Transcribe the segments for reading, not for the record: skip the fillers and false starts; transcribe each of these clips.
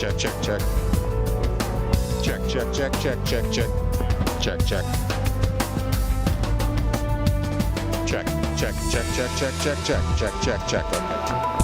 Check, check, check. Check, check, check, check, check, check. Check, check. Check, check, check, check, check, check, check, check, check, check. Okay.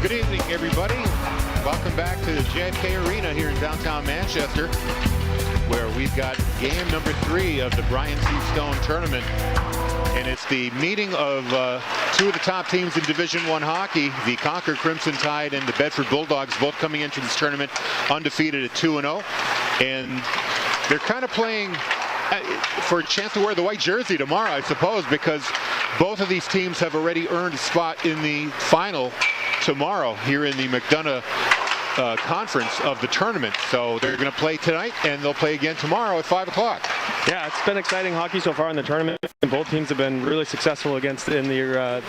Good evening, everybody. Welcome back to the JFK Arena here in downtown Manchester, where we've got game number 3 of the Brian C. Stone tournament. And it's the meeting of two of the top teams in Division I hockey, the Concord Crimson Tide and the Bedford Bulldogs, both coming into this tournament undefeated at 2-0. And they're kind of playing for a chance to wear the white jersey tomorrow, I suppose, because both of these teams have already earned a spot in the final tomorrow here in the McDonough conference of the tournament. So they're going to play tonight, and they'll play again tomorrow at 5 o'clock. Yeah, it's been exciting hockey so far in the tournament. Both teams have been really successful against in the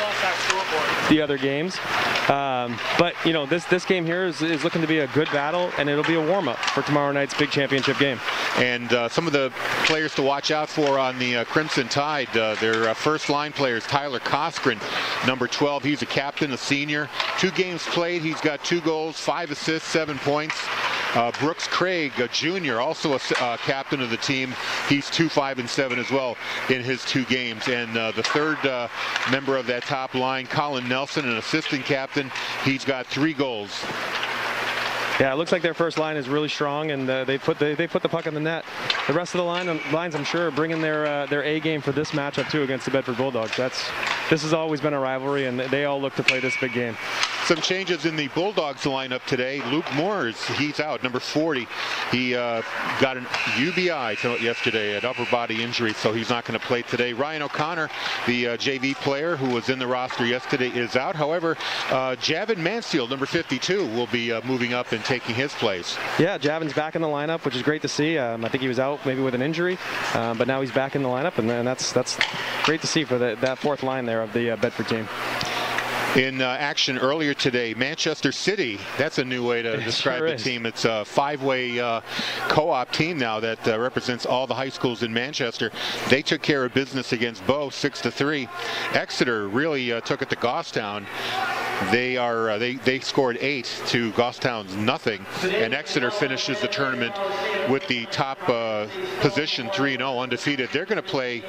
other games. But you know, this game here is looking to be a good battle, and it'll be a warm-up for tomorrow night's big championship game. And some of the players to watch out for on the Crimson Tide, their first line players, Tyler Coskren, number 12. He's a captain, a senior. 2 games played. He's got 2 goals, 5 assists, 7 points. Brooks Craig, a junior, also a captain of the team. He's 2, 5, and 7 as well in his 2 games. And the third member of that top line, Colin Nelson, an assistant captain. He's got 3 goals. Yeah, it looks like their first line is really strong, and they put the puck in the net. The rest of the lines, I'm sure, are bringing their A game for this matchup too against the Bedford Bulldogs. This has always been a rivalry, and they all look to play this big game. Some changes in the Bulldogs lineup today. Luke Moores, he's out, number 40. He got an UBI yesterday, an upper body injury, so he's not going to play today. Ryan O'Connor, the JV player who was in the roster yesterday, is out. However, Javin Mansfield, number 52, will be moving up and taking his place. Yeah, Javin's back in the lineup, which is great to see. I think he was out maybe with an injury, but now he's back in the lineup, and that's great to see for that fourth line there of the Bedford team. In action earlier today, Manchester City, that's a new way to describe the team. It's a 5-way co-op team now that represents all the high schools in Manchester. They took care of business against Bow 6-3. Exeter really took it to Goffstown. They scored 8 to Goffstown's nothing, and Exeter finishes the tournament with the top position 3-0 undefeated. They're going to play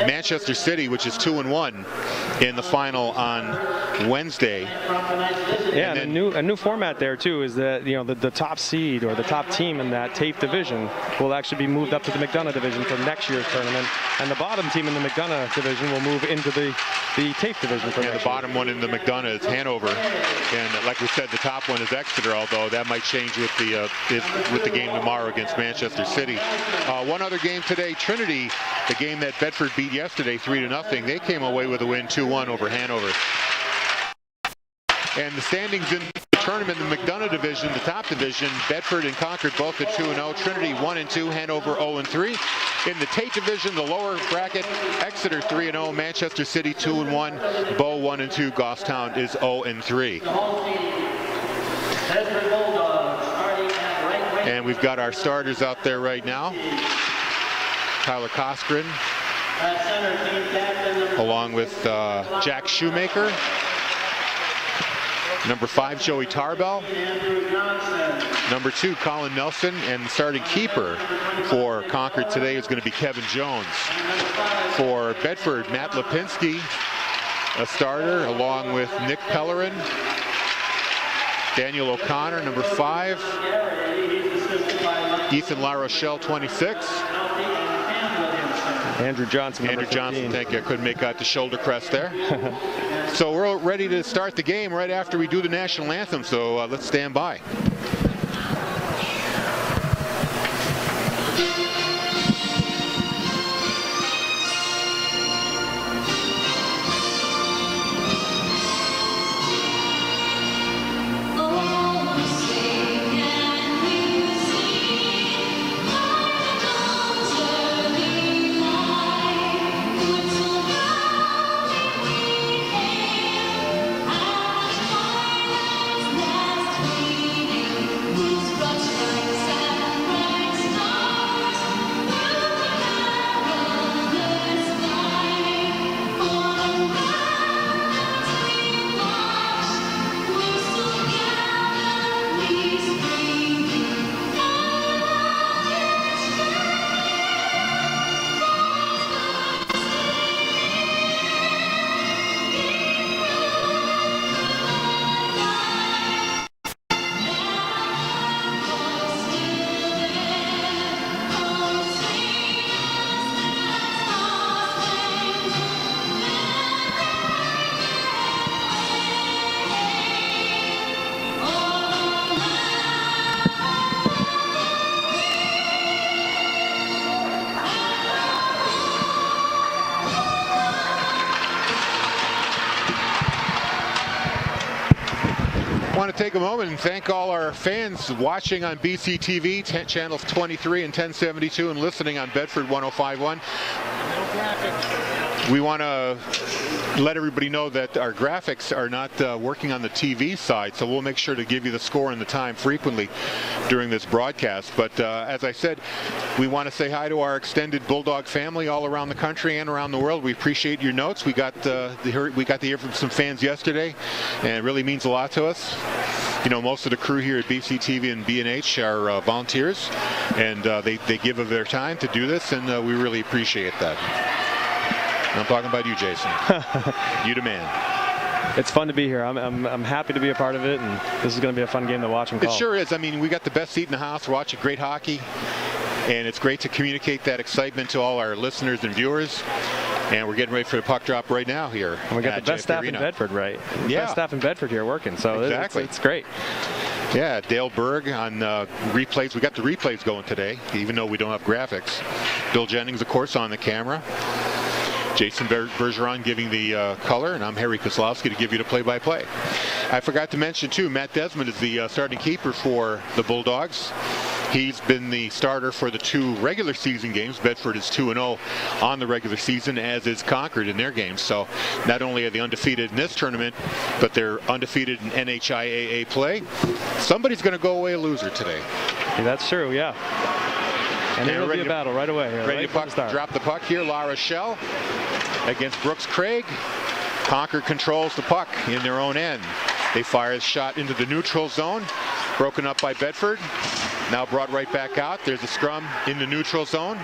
Manchester City, which is 2-1 in the final on Wednesday. Yeah, and a new format there too is that, you know, the top seed or the top team in that TAFE division will actually be moved up to the McDonough division for next year's tournament, and the bottom team in the McDonough division will move into the TAFE division for next year. The bottom one in the McDonough is Hanover, and like we said, the top one is Exeter, although that might change with the game tomorrow against Manchester City. One other game today, Trinity, the game that Bedford beat yesterday 3-0. They came away with a win 2-1 over Hanover. And the standings in the tournament in the McDonough division, the top division, Bedford and Concord both at 2-0, Trinity 1-2, Hanover 0-3. In the TAFE division, the lower bracket, Exeter 3-0, Manchester City 2-1, Bow 1-2, Goffstown is 0-3. And we've got our starters out there right now. Tyler Coskren, along with Jack Shoemaker. Number 5, Joey Tarbell. Number 2, Colin Nelson. And the starting keeper for Concord today is going to be Kevin Jones. For Bedford, Matt Lipinski, a starter, along with Nick Pellerin. Daniel O'Connor, number 5. Ethan LaRochelle, 26. Andrew Johnson, thank you. I couldn't make out the shoulder crest there. So we're ready to start the game right after we do the national anthem, so let's stand by. want to take a moment and thank all our fans watching on BCTV, channels 23 and 1072, and listening on Bedford 105.1. We want to let everybody know that our graphics are not working on the TV side, so we'll make sure to give you the score and the time frequently during this broadcast. But as I said, we want to say hi to our extended Bulldog family all around the country and around the world. We appreciate your notes. We got to hear from some fans yesterday, and it really means a lot to us. You know, most of the crew here at BCTV and BNH are volunteers, and they give of their time to do this, and we really appreciate that. I'm talking about you, Jason. You the man. It's fun to be here. I'm happy to be a part of it, and this is going to be a fun game to watch and call. It sure is. I mean, we got the best seat in the house. We're watching great hockey, and it's great to communicate that excitement to all our listeners and viewers. And we're getting ready for the puck drop right now here. And we got the best staff in Bedford, right? Yeah. Best staff in Bedford here working, so exactly. It's great. Yeah, Dale Berg on replays. We got the replays going today, even though we don't have graphics. Bill Jennings, of course, on the camera. Jason Bergeron giving the color, and I'm Harry Kozlowski to give you the play-by-play. I forgot to mention, too, Matt Desmond is the starting keeper for the Bulldogs. He's been the starter for the 2 regular season games. Bedford is 2-0 on the regular season, as is Concord in their games. So not only are they undefeated in this tournament, but they're undefeated in NHIAA play. Somebody's going to go away a loser today. Yeah, that's true, yeah. And it'll be a battle right away here. Ready to drop the puck here. La Rochelle against Brooks Craig. Concord controls the puck in their own end. They fire a shot into the neutral zone. Broken up by Bedford. Now brought right back out. There's a scrum in the neutral zone.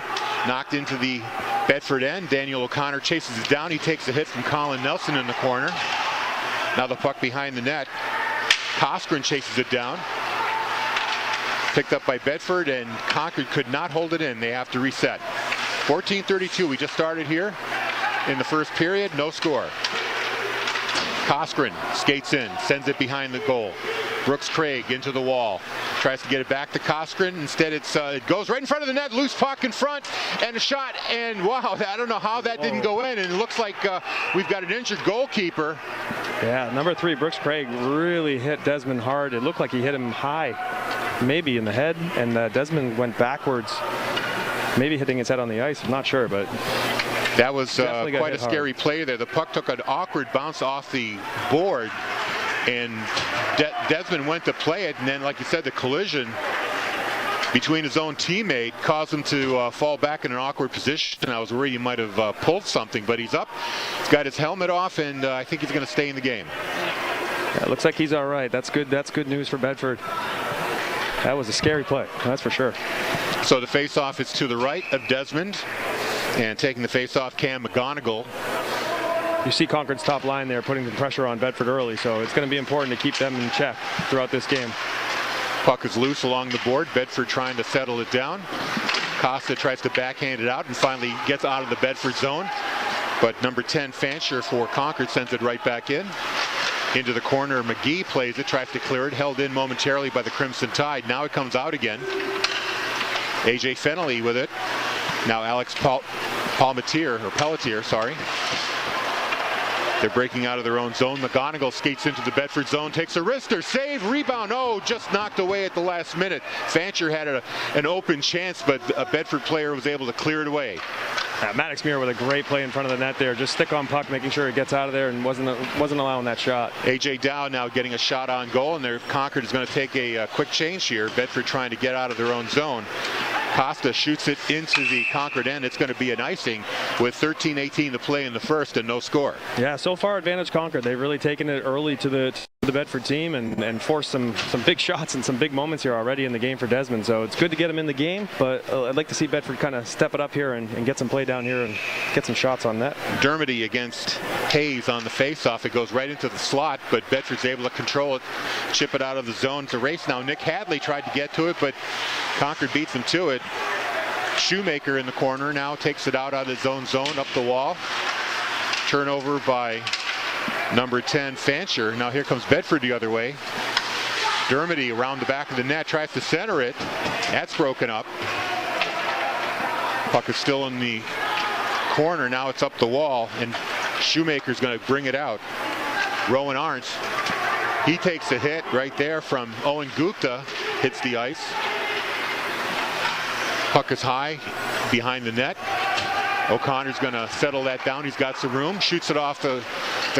Knocked into the Bedford end. Daniel O'Connor chases it down. He takes a hit from Colin Nelson in the corner. Now the puck behind the net. Coskren chases it down. Picked up by Bedford, and Concord could not hold it in. They have to reset. 14:32. We just started here in the first period. No score. Coskren skates in, sends it behind the goal. Brooks Craig into the wall. Tries to get it back to Coskren. Instead, it goes right in front of the net. Loose puck in front, and a shot. And wow, I don't know how that didn't go in. And it looks like we've got an injured goalkeeper. Yeah, number 3, Brooks Craig, really hit Desmond hard. It looked like he hit him high, maybe in the head, and Desmond went backwards, maybe hitting his head on the ice. I'm not sure, but that was quite a scary play there. The puck took an awkward bounce off the board, and Desmond went to play it, and then, like you said, the collision between his own teammate caused him to fall back in an awkward position. I was worried he might have pulled something, but he's up. He's got his helmet off, and I think he's going to stay in the game. Yeah, it looks like he's all right. That's good. That's good news for Bedford. That was a scary play, that's for sure. So the face-off is to the right of Desmond, and taking the face-off, Cam McGonigal. You see Concord's top line there putting the pressure on Bedford early, so it's going to be important to keep them in check throughout this game. Puck is loose along the board. Bedford trying to settle it down. Costa tries to backhand it out and finally gets out of the Bedford zone. But number 10, Fancher for Concord, sends it right back in. Into the corner, McGee plays it, tries to clear it, held in momentarily by the Crimson Tide. Now it comes out again. AJ Fennelly with it. Now Alex Pelletier, sorry. They're breaking out of their own zone. McGonigal skates into the Bedford zone, takes a wrister, save, rebound. Oh, just knocked away at the last minute. Fancher had an open chance, but a Bedford player was able to clear it away. Maddox Muir with a great play in front of the net there. Just stick on puck, making sure it gets out of there, and wasn't allowing that shot. AJ Dow now getting a shot on goal, and Concord is going to take a quick change here. Bedford trying to get out of their own zone. Costa shoots it into the Concord end. It's going to be an icing with 13:18 to play in the first and no score. Yeah, so far advantage Concord. They've really taken it early to the Bedford team and forced some big shots and some big moments here already in the game for Desmond. So it's good to get him in the game, but I'd like to see Bedford kind of step it up here and get some play down here and get some shots on net. Dermody against Hayes on the faceoff. It goes right into the slot, but Bedford's able to control it, chip it out of the zone. It's a race now. Nick Hadley tried to get to it, but Concord beats him to it. Shoemaker in the corner now takes it out of his own zone, up the wall. Turnover by number 10, Fancher. Now here comes Bedford the other way. Dermody around the back of the net, tries to center it. That's broken up. Puck is still in the corner. Now it's up the wall, and Shoemaker's going to bring it out. Rowan Arndt He takes a hit right there from Owen Gupta, hits the ice. Puck is high behind the net. O'Connor's going to settle that down. He's got some room, shoots it off the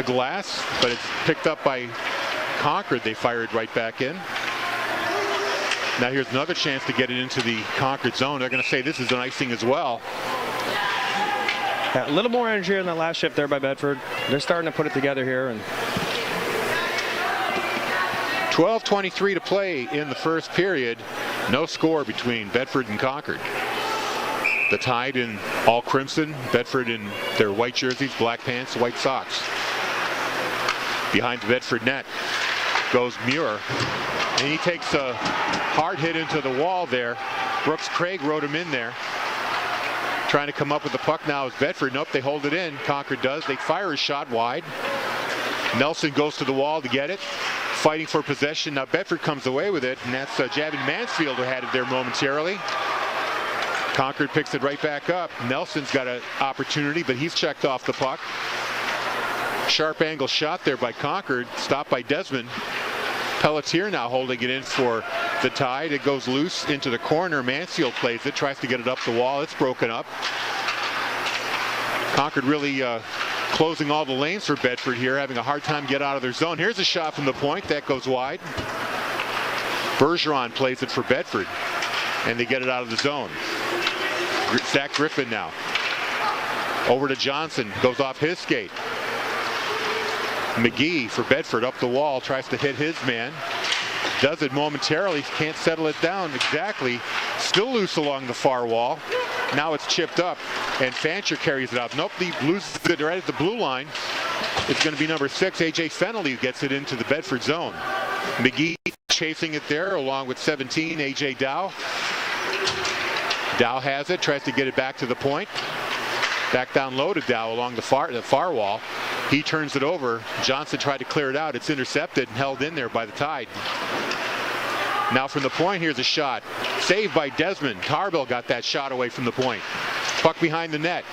glass, but it's picked up by Concord. They fire it right back in. Now here's another chance to get it into the Concord zone. They're going to say this is an icing as well. Yeah, a little more energy in that last shift there by Bedford. They're starting to put it together here. And 12:23 to play in the first period. No score between Bedford and Concord. The Tide in all crimson, Bedford in their white jerseys, black pants, white socks. Behind the Bedford net goes Muir, and he takes a hard hit into the wall there. Brooks Craig wrote him in there. Trying to come up with the puck now is Bedford. Nope, they hold it in. Concord does. They fire a shot wide. Nelson goes to the wall to get it. Fighting for possession. Now Bedford comes away with it, and that's Javin Mansfield who had it there momentarily. Concord picks it right back up. Nelson's got an opportunity, but he's checked off the puck. Sharp angle shot there by Concord, stopped by Desmond. Pelletier now holding it in for the Tide. It goes loose into the corner. Mansfield plays it, tries to get it up the wall. It's broken up. Concord really closing all the lanes for Bedford here, having a hard time get out of their zone. Here's a shot from the point. That goes wide. Bergeron plays it for Bedford, and they get it out of the zone. Zach Griffin now. Over to Johnson. Goes off his skate. McGee for Bedford up the wall. Tries to hit his man. Does it momentarily. Can't settle it down exactly. Still loose along the far wall. Now it's chipped up. And Fancher carries it up. Nope, he loses it right at the blue line. It's going to be number 6, A.J. Fennelly, who gets it into the Bedford zone. McGee chasing it there along with 17, A.J. Dow. Dow has it, tries to get it back to the point. Back down low to Dow along the far wall. He turns it over. Johnson tried to clear it out. It's intercepted and held in there by the Tide. Now from the point, here's a shot. Saved by Desmond. Tarbell got that shot away from the point. Puck behind the net.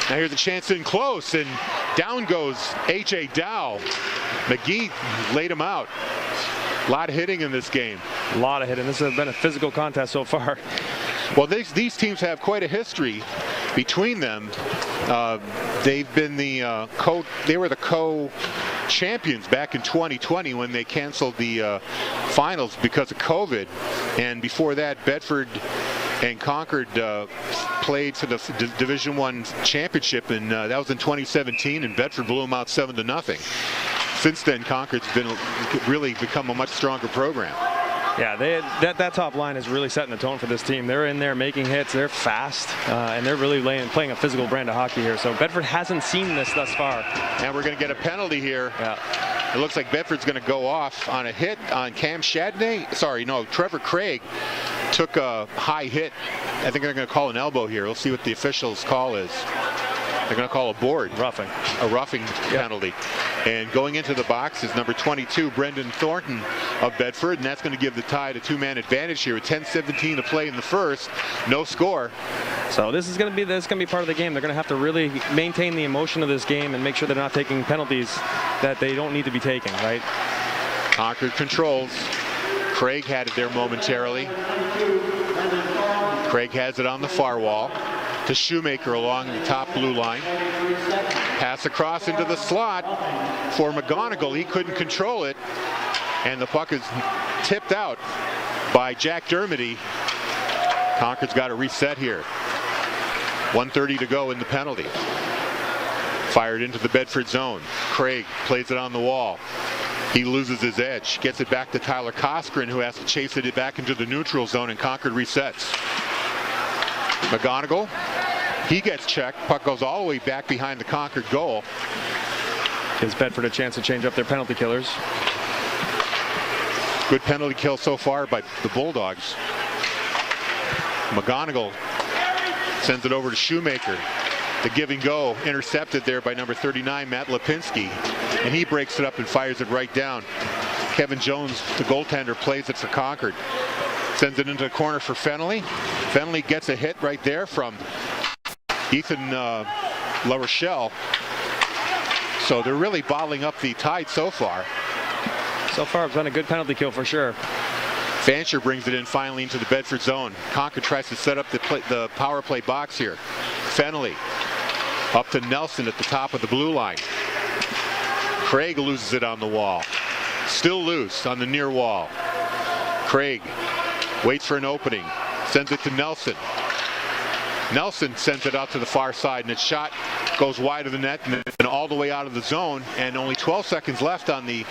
Now here's a chance in close, and down goes A.J. Dow. McGee laid him out. A lot of hitting in this game. A lot of hitting. This has been a physical contest so far. Well, these teams have quite a history between them. They've been they were the co-champions back in 2020 when they canceled the finals because of COVID. And before that, Bedford and Concord played for the Division I championship, and that was in 2017, and Bedford blew them out 7-0. Since then, Concord's really become a much stronger program. Yeah, that top line is really setting the tone for this team. They're in there making hits. They're fast, and they're really playing a physical brand of hockey here. So Bedford hasn't seen this thus far. And we're going to get a penalty here. Yeah. It looks like Bedford's going to go off on a hit on Cam Chadney. Sorry, no, Trevor Craig took a high hit. I think they're going to call an elbow here. We'll see what the official's call is. They're going to call a board. Roughing. A roughing penalty. And going into the box is number 22, Brendan Thornton of Bedford, and that's going to give the Tide a 2-man advantage here with 10:17 to play in the first. No score. So this is going to be part of the game. They're going to have to really maintain the emotion of this game and make sure they're not taking penalties that they don't need to be taking, right? Concord controls. Craig had it there momentarily. Craig has it on the far wall to Shoemaker along the top blue line. Pass across into the slot for McGonigal. He couldn't control it, and the puck is tipped out by Jack Dermody. Concord's got to reset here. 1:30 to go in the penalty. Fired into the Bedford zone. Craig plays it on the wall. He loses his edge. Gets it back to Tyler Coskren, who has to chase it back into the neutral zone, and Concord resets. McGonigal. He gets checked. Puck goes all the way back behind the Concord goal. Gives Bedford a chance to change up their penalty killers. Good penalty kill so far by the Bulldogs. McGonigal sends it over to Shoemaker. The give and go intercepted there by number 39, Matt Lipinski. And he breaks it up and fires it right down. Kevin Jones, the goaltender, plays it for Concord. Sends it into the corner for Fennelly. Fennelly gets a hit right there from Ethan La Rochelle. So they're really bottling up the Tide so far. So far, it's been a good penalty kill for sure. Fancher brings it in finally into the Bedford zone. Concord tries to set up the power play box here. Fennelly up to Nelson at the top of the blue line. Craig loses it on the wall. Still loose on the near wall. Craig waits for an opening. Sends it to Nelson. Nelson sends it out to the far side, and its shot goes wide of the net and all the way out of the zone. And only 12 seconds left on the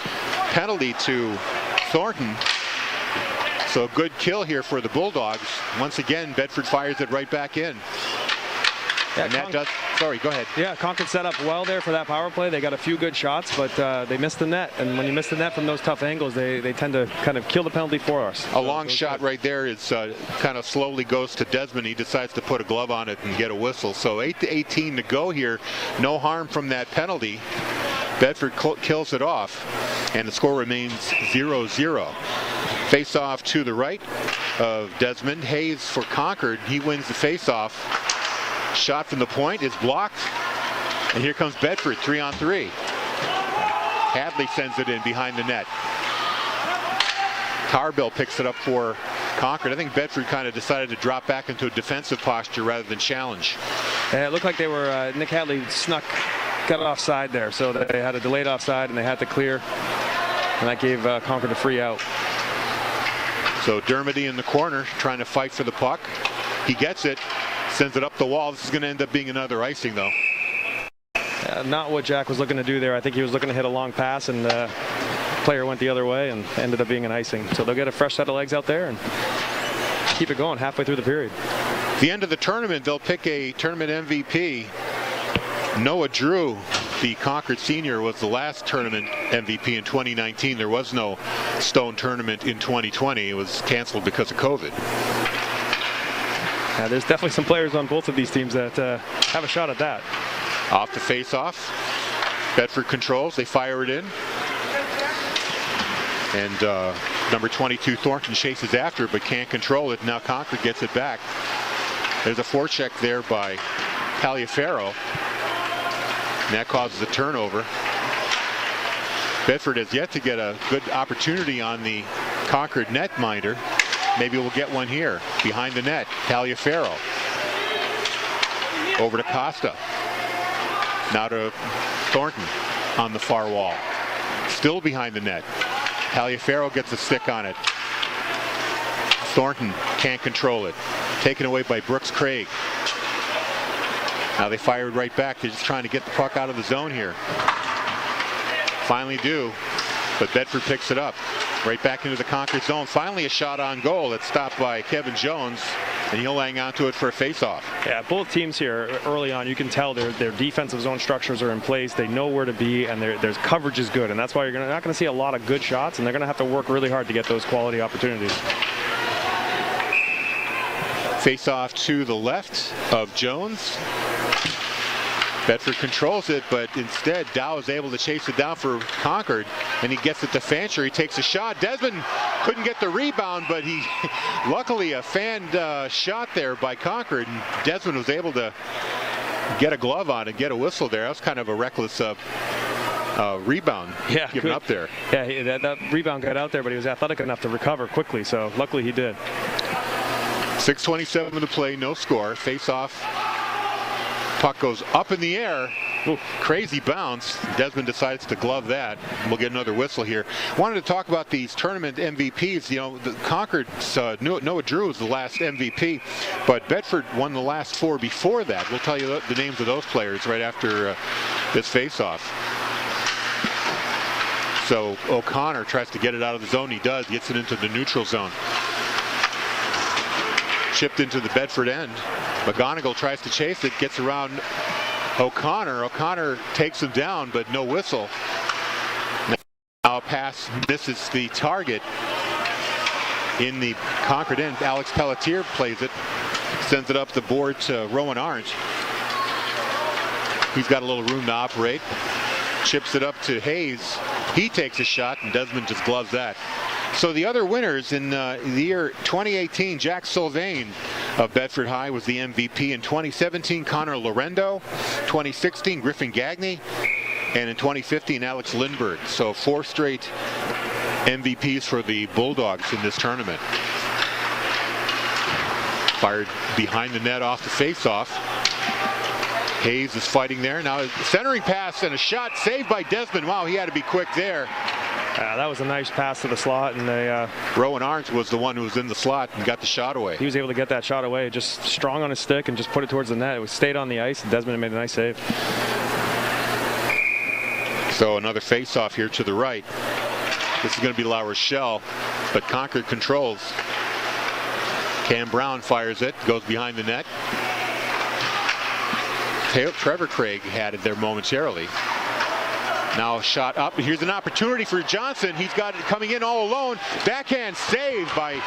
penalty to Thornton. So a good kill here for the Bulldogs. Once again, Bedford fires it right back in. Yeah, and that does. Sorry, go ahead. Yeah, Concord set up well there for that power play. They got a few good shots, but they missed the net. And when you miss the net from those tough angles, they tend to kind of kill the penalty for us. A long shot right there is kind of slowly goes to Desmond. He decides to put a glove on it and get a whistle. So 8:18 to go here. No harm from that penalty. Bedford kills it off, and the score remains 0-0. Face off to the right of Desmond. Hayes for Concord. He wins the face off. Shot from the point is blocked, and here comes Bedford 3-on-3. Hadley sends it in behind the net. Tarbell picks it up for Concord. I think Bedford kind of decided to drop back into a defensive posture rather than challenge. It looked like they were, Nick Hadley got offside there, so they had a delayed offside and they had to clear, and that gave Concord a free out. So Dermody in the corner trying to fight for the puck. He gets it. Sends it up the wall. This is going to end up being another icing, though. Not what Jack was looking to do there. I think he was looking to hit a long pass, and the player went the other way and ended up being an icing. So they'll get a fresh set of legs out there and keep it going halfway through the period. At the end of the tournament, they'll pick a tournament MVP. Noah Drew, the Concord senior, was the last tournament MVP in 2019. There was no Stone tournament in 2020. It was canceled because of COVID. There's definitely some players on both of these teams that have a shot at that. Off the face-off. Bedford controls. They fire it in. And number 22, Thornton, chases after it, but can't control it. Now Concord gets it back. There's a forecheck there by Taliaferro. And that causes a turnover. Bedford has yet to get a good opportunity on the Concord netminder. Maybe we'll get one here. Behind the net, Taliaferro. Over to Costa. Now to Thornton on the far wall. Still behind the net. Taliaferro gets a stick on it. Thornton can't control it. Taken away by Brooks Craig. Now they fire it right back. They're just trying to get the puck out of the zone here. Finally do, but Bedford picks it up. Right back into the Concord zone. Finally a shot on goal. It's stopped by Kevin Jones, and he'll hang on to it for a face-off. Yeah, both teams here early on, you can tell their defensive zone structures are in place. They know where to be, and their coverage is good. And that's why you're not going to see a lot of good shots, and they're going to have to work really hard to get those quality opportunities. Face-off to the left of Jones. Bedford controls it, but instead Dow is able to chase it down for Concord, and he gets it to Fancher. He takes a shot. Desmond couldn't get the rebound, but he luckily a fanned shot there by Concord, and Desmond was able to get a glove on and get a whistle there. That was kind of a reckless rebound given up there. Yeah, that rebound got out there, but he was athletic enough to recover quickly, so luckily he did. 6:27 to play, no score. Face off. Puck goes up in the air. Ooh, crazy bounce. Desmond decides to glove that. We'll get another whistle here. Wanted to talk about these tournament MVPs. You know, the Concord's Noah Drew is the last MVP, but Bedford won the last 4 before that. We'll tell you the names of those players right after this face-off. So O'Connor tries to get it out of the zone. He does. Gets it into the neutral zone. Chipped into the Bedford end. McGonigal tries to chase it, gets around O'Connor. O'Connor takes him down, but no whistle. Now a pass misses the target in the Concord end. Alex Pelletier plays it, sends it up the board to Rowan Arndt. He's got a little room to operate. Chips it up to Hayes. He takes a shot, and Desmond just gloves that. So the other winners in the year 2018, Jack Sylvain of Bedford High was the MVP. In 2017, Connor Lorendo. 2016, Griffin Gagne. And in 2015, Alex Lindbergh. So 4 straight MVPs for the Bulldogs in this tournament. Fired behind the net off the face-off. Hayes is fighting there. Now a centering pass and a shot saved by Desmond. Wow, he had to be quick there. That was a nice pass to the slot, and Rowan Arns was the one who was in the slot and got the shot away. He was able to get that shot away, just strong on his stick and just put it towards the net. It stayed on the ice, and Desmond made a nice save. So another face-off here to the right. This is going to be La Rochelle, but Concord controls. Cam Brown fires it, goes behind the net. Trevor Craig had it there momentarily. Now a shot up. Here's an opportunity for Johnson. He's got it coming in all alone. Backhand saved by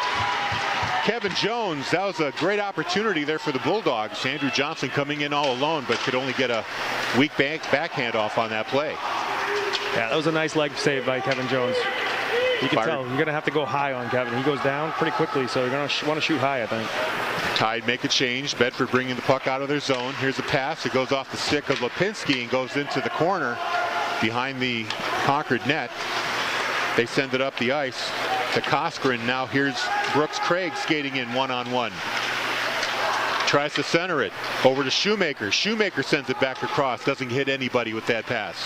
Kevin Jones. That was a great opportunity there for the Bulldogs. Andrew Johnson coming in all alone, but could only get a weak backhand off on that play. Yeah, that was a nice leg save by Kevin Jones. You can tell you're going to have to go high on Kevin. He goes down pretty quickly, so you're going to want to shoot high, I think. Tide make a change. Bedford bringing the puck out of their zone. Here's a pass. It goes off the stick of Lipinski and goes into the corner behind the Concord net. They send it up the ice to Coskren. Now here's Brooks Craig skating in one-on-one. Tries to center it over to Shoemaker. Shoemaker sends it back across. Doesn't hit anybody with that pass.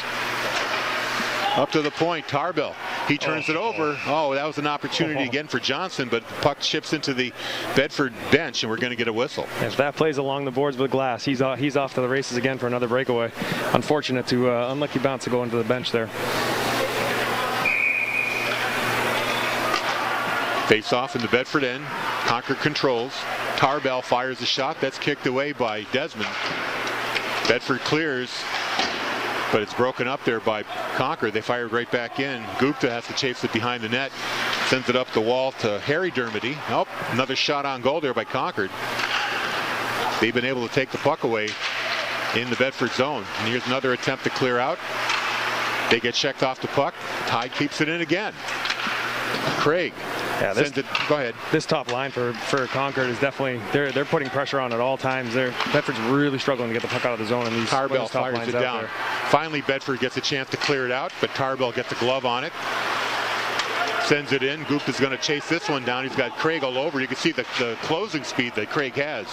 Up to the point, Tarbell. He turns it over. Oh, that was an opportunity again for Johnson, but the puck chips into the Bedford bench, and we're going to get a whistle. If that plays along the boards with Glass, he's off to the races again for another breakaway. Unfortunate to unlucky bounce to go into the bench there. Face off in the Bedford end. Concord controls. Tarbell fires a shot. That's kicked away by Desmond. Bedford clears, but it's broken up there by Concord. They fired right back in. Gupta has to chase it behind the net. Sends it up the wall to Harry Dermody. Oh, another shot on goal there by Concord. They've been able to take the puck away in the Bedford zone. And here's another attempt to clear out. They get checked off the puck. Tide keeps it in again. Craig. Yeah, Go ahead. This top line for Concord is definitely, they're putting pressure on at all times. Bedford's really struggling to get the puck out of the zone, and these Tarbell top fires lines it out down. there. Finally, Bedford gets a chance to clear it out, but Tarbell gets a glove on it. Sends it in. Gupta's going to chase this one down. He's got Craig all over. You can see the closing speed that Craig has.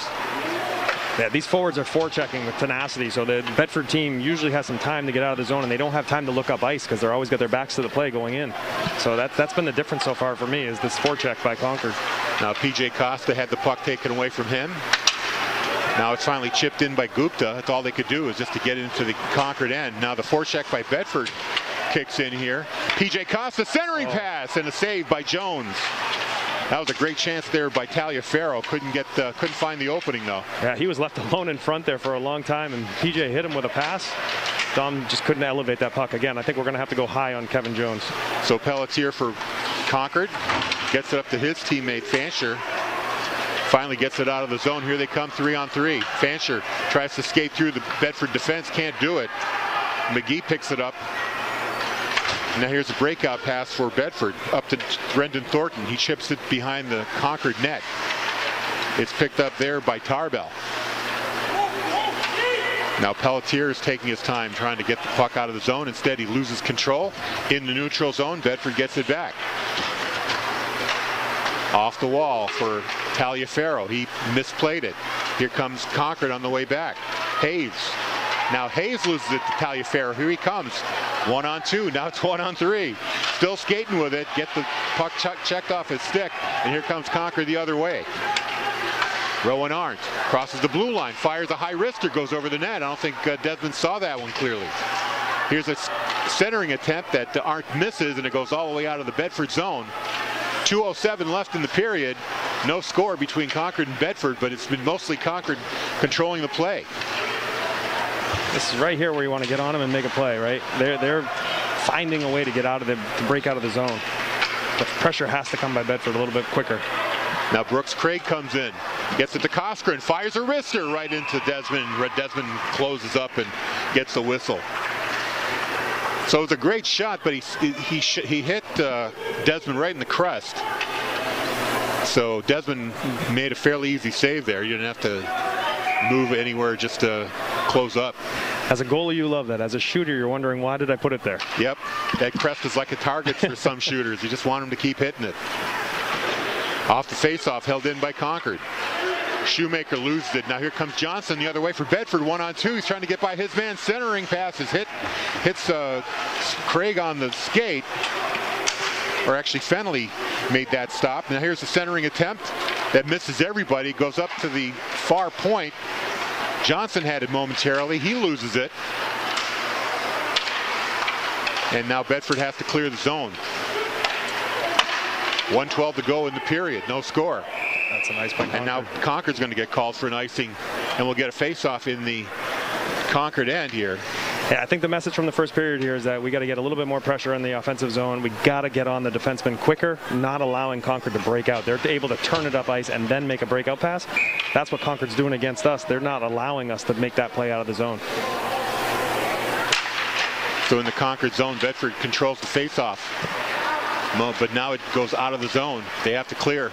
Yeah, these forwards are forechecking with tenacity, so the Bedford team usually has some time to get out of the zone, and they don't have time to look up ice because they're always got their backs to the play going in. So that's been the difference so far for me, is this forecheck by Concord. Now PJ Costa had the puck taken away from him. Now it's finally chipped in by Gupta. That's all they could do, is just to get into the Concord end. Now the forecheck by Bedford kicks in here. PJ Costa centering pass and a save by Jones. That was a great chance there by Taliaferro. Couldn't find the opening though. Yeah, he was left alone in front there for a long time, and PJ hit him with a pass. Dom just couldn't elevate that puck. Again, I think we're going to have to go high on Kevin Jones. So Pelletier for Concord gets it up to his teammate Fancher. Finally gets it out of the zone. Here they come 3-on-3. Fancher tries to skate through the Bedford defense, can't do it. McGee picks it up. Now here's a breakout pass for Bedford up to Brendan Thornton. He chips it behind the Concord net. It's picked up there by Tarbell. Now Pelletier is taking his time trying to get the puck out of the zone. Instead, he loses control in the neutral zone. Bedford gets it back. Off the wall for Taliaferro. He misplayed it. Here comes Concord on the way back. Hayes. Now Hayes loses it to Taliaferro. Here he comes. 1-on-2. Now it's 1-on-3. Still skating with it. Get the puck checked off his stick. And here comes Concord the other way. Rowan Arndt crosses the blue line. Fires a high wrister. Goes over the net. I don't think Desmond saw that one clearly. Here's a centering attempt that Arndt misses, and it goes all the way out of the Bedford zone. 2:07 left in the period. No score between Concord and Bedford, but it's been mostly Concord controlling the play. This is right here where you want to get on them and make a play, right? They're finding a way to get out of to break out of the zone. The pressure has to come by Bedford a little bit quicker. Now Brooks Craig comes in, gets it to Coskren, fires a wrister right into Desmond. Desmond closes up and gets the whistle. So it's a great shot, but he hit Desmond right in the crest. So Desmond made a fairly easy save there. You didn't have to move anywhere just to close up. As a goalie, you love that. As a shooter, you're wondering, why did I put it there? Yep. That crest is like a target for some shooters. You just want them to keep hitting it. Off the face-off, held in by Concord. Shoemaker loses it. Now here comes Johnson the other way for Bedford. 1-on-2. He's trying to get by his man. Centering pass is hits Craig on the skate. Or actually, Fennelly made that stop. Now here's the centering attempt that misses everybody. Goes up to the far point. Johnson had it momentarily. He loses it. And now Bedford has to clear the zone. 1:12 to go in the period. No score. That's a nice point. And now Concord's going to get called for an icing, and we'll get a face-off in the Concord end here. Yeah, I think the message from the first period here is that we got to get a little bit more pressure in the offensive zone. We got to get on the defenseman quicker, not allowing Concord to break out. They're able to turn it up ice and then make a breakout pass. That's what Concord's doing against us. They're not allowing us to make that play out of the zone. So in the Concord zone, Bedford controls the face-off. But now it goes out of the zone. They have to clear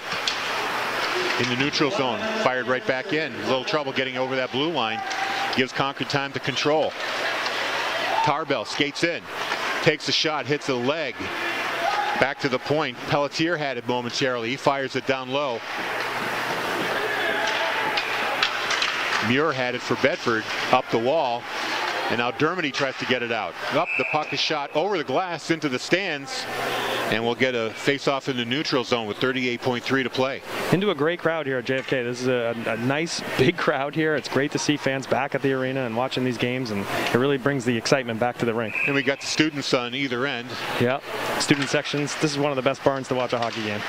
in the neutral zone. Fired right back in. A little trouble getting over that blue line. Gives Concord time to control. Tarbell skates in. Takes a shot, hits a leg. Back to the point. Pelletier had it momentarily. He fires it down low. Muir had it for Bedford. Up the wall. And now Dermody tries to get it out. Up, the puck is shot over the glass into the stands. And we'll get a face-off in the neutral zone with 38.3 to play. Into a great crowd here at JFK. This is a nice, big crowd here. It's great to see fans back at the arena and watching these games, and it really brings the excitement back to the rink. And we got the students on either end. Yeah, student sections. This is one of the best barns to watch a hockey game.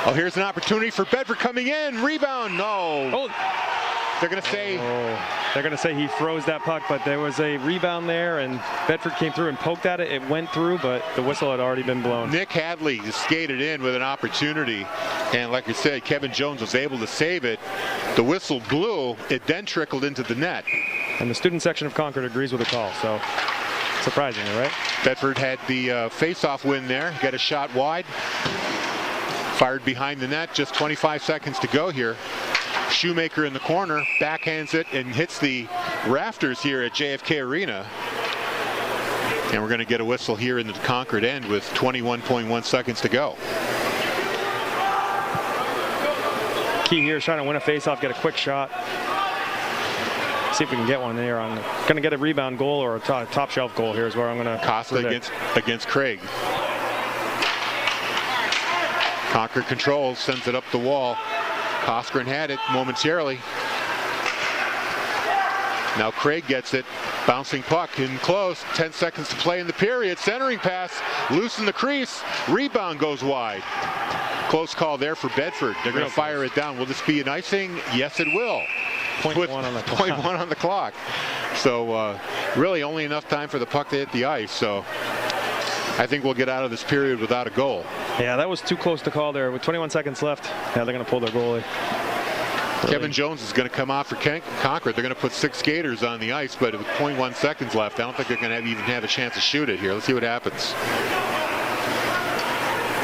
Oh, here's an opportunity for Bedford coming in. Rebound, no. Oh. They're going to say... They're going to say he froze that puck, but there was a rebound there, and Bedford came through and poked at it. It went through, but the whistle had already been blown. Nick Hadley skated in with an opportunity, and like I said, Kevin Jones was able to save it. The whistle blew. It then trickled into the net. And the student section of Concord agrees with the call, so surprisingly, right? Bedford had the face-off win there. Got a shot wide. Fired behind the net. Just 25 seconds to go here. Shoemaker in the corner, backhands it and hits the rafters here at JFK Arena. And we're going to get a whistle here in the Concord end with 21.1 seconds to go. Key here is trying to win a face-off, get a quick shot. See if we can get one there. I'm going to get a rebound goal or a top shelf goal here is where I'm going to Costa against Craig. Concord controls, sends it up the wall. Coskren had it momentarily. Now Craig gets it. Bouncing puck in close. 10 seconds to play in the period. Centering pass. Loose in the crease. Rebound goes wide. Close call there for Bedford. They're going to fire it down. Will this be an icing? Yes, it will. With 0.1 on the clock. So really only enough time for the puck to hit the ice. So I think we'll get out of this period without a goal. Yeah, that was too close to call there. With 21 seconds left, yeah, they're going to pull their goalie. Really. Kevin Jones is going to come out for Concord. They're going to put 6 skaters on the ice, but with 0.1 seconds left, I don't think they're going to even have a chance to shoot it here. Let's see what happens.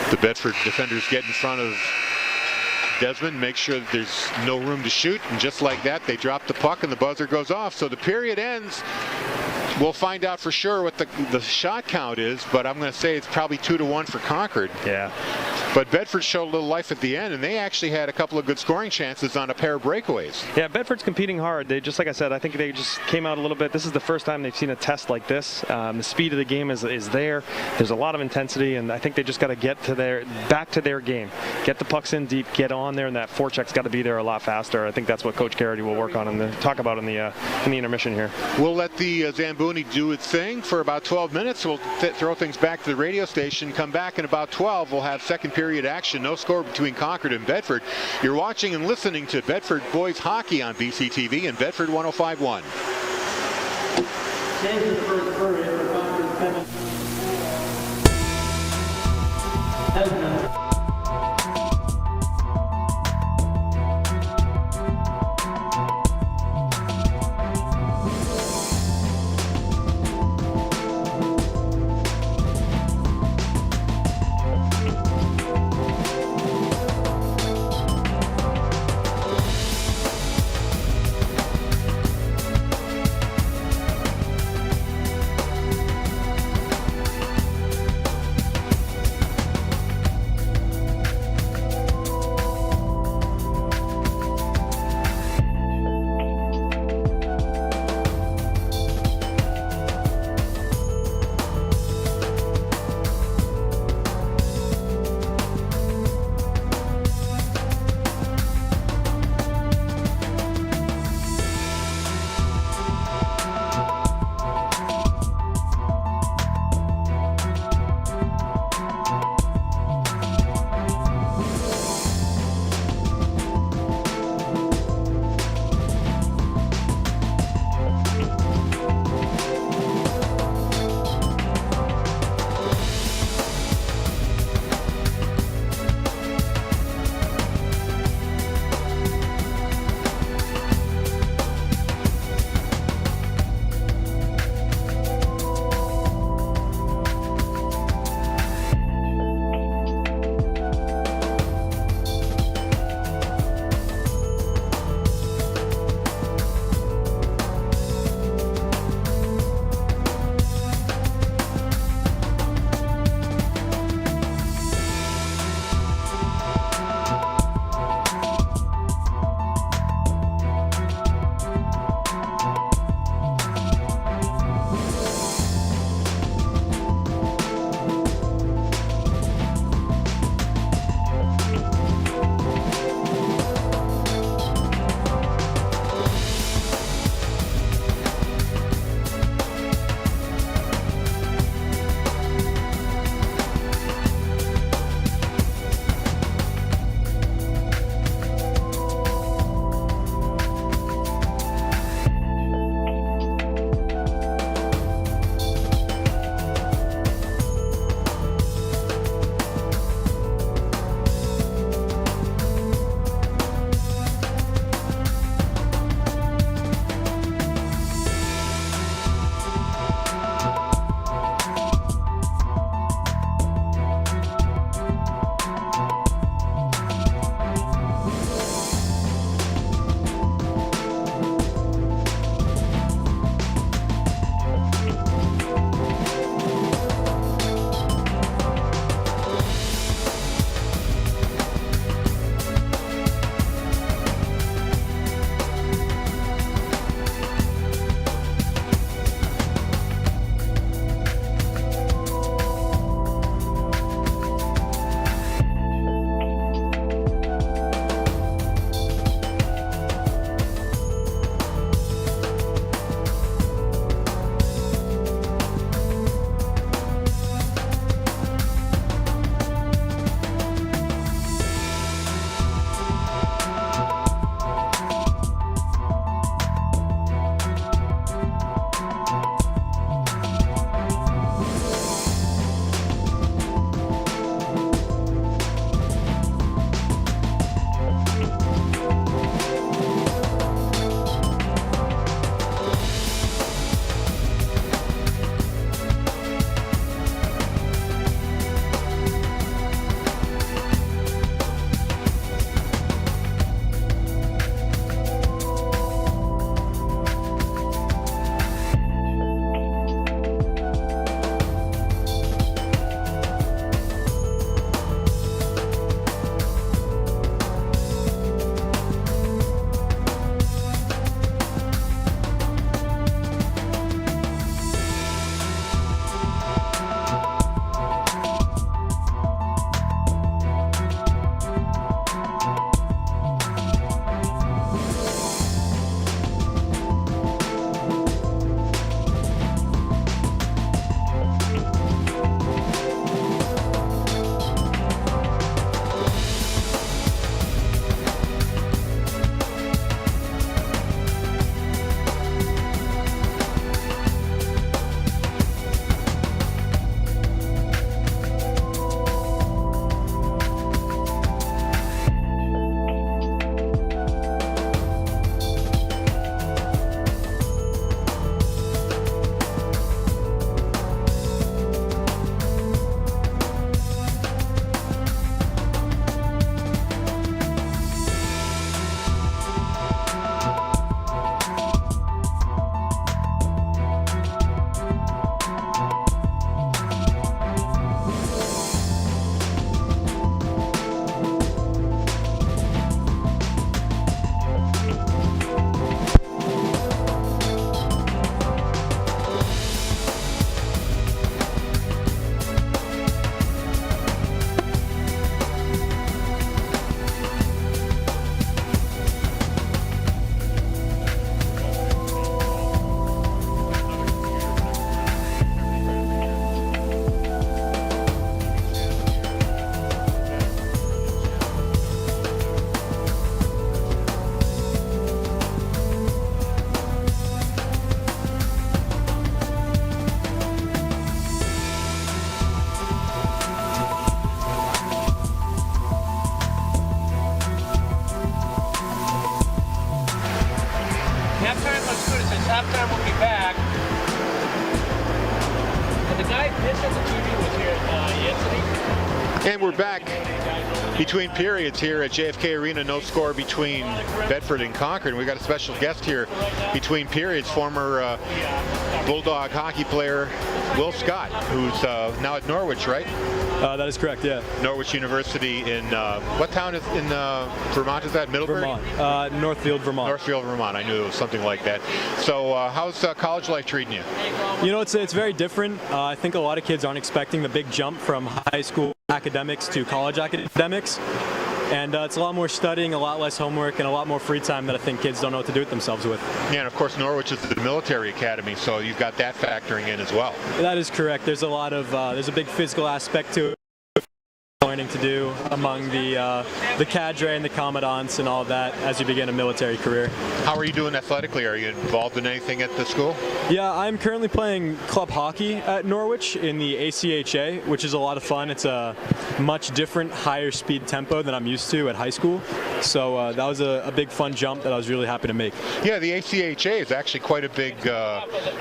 The Bedford defenders get in front of Desmond, make sure that there's no room to shoot, and just like that, they drop the puck and the buzzer goes off. So the period ends. We'll find out for sure what the shot count is, but I'm going to say it's probably 2-1 for Concord. Yeah. But Bedford showed a little life at the end, and they actually had a couple of good scoring chances on a pair of breakaways. Yeah, Bedford's competing hard. They just, like I said, I think they just came out a little bit. This is the first time they've seen a test like this. The speed of the game is there. There's a lot of intensity, and I think they just got to get to back to their game. Get the pucks in deep, get on there, and that forecheck's got to be there a lot faster. I think that's what Coach Garrity will work on and talk about in the intermission here. We'll let the Zamboni do its thing for about 12 minutes. We'll throw things back to the radio station. Come back in about 12. We'll have second period action. No score between Concord and Bedford. You're watching and listening to Bedford Boys Hockey on BCTV and Bedford 105.1. Change the first period for Concord 7. And we're back between periods here at JFK Arena. No score between Bedford and Concord. And we got a special guest here between periods, former Bulldog hockey player Will Scott, who's now at Norwich, right? That is correct, yeah. Norwich University in, what town is in Vermont is that? Middlebury? Vermont. Northfield, Vermont. Northfield, Vermont. I knew it was something like that. So how's college life treating you? You know, it's very different. I think a lot of kids aren't expecting the big jump from high school academics to college academics. And it's a lot more studying, a lot less homework, and a lot more free time that I think kids don't know what to do with themselves with. Yeah, and of course Norwich is the military academy, so you've got that factoring in as well. That is correct. There's a lot of, there's a big physical aspect to it. Learning to do among the cadre and the commandants and all of that as you begin a military career. How are you doing athletically? Are you involved in anything at the school? Yeah, I'm currently playing club hockey at Norwich in the ACHA, which is a lot of fun. It's a much different, higher speed tempo than I'm used to at high school. So that was a big fun jump that I was really happy to make. Yeah, the ACHA is actually quite a big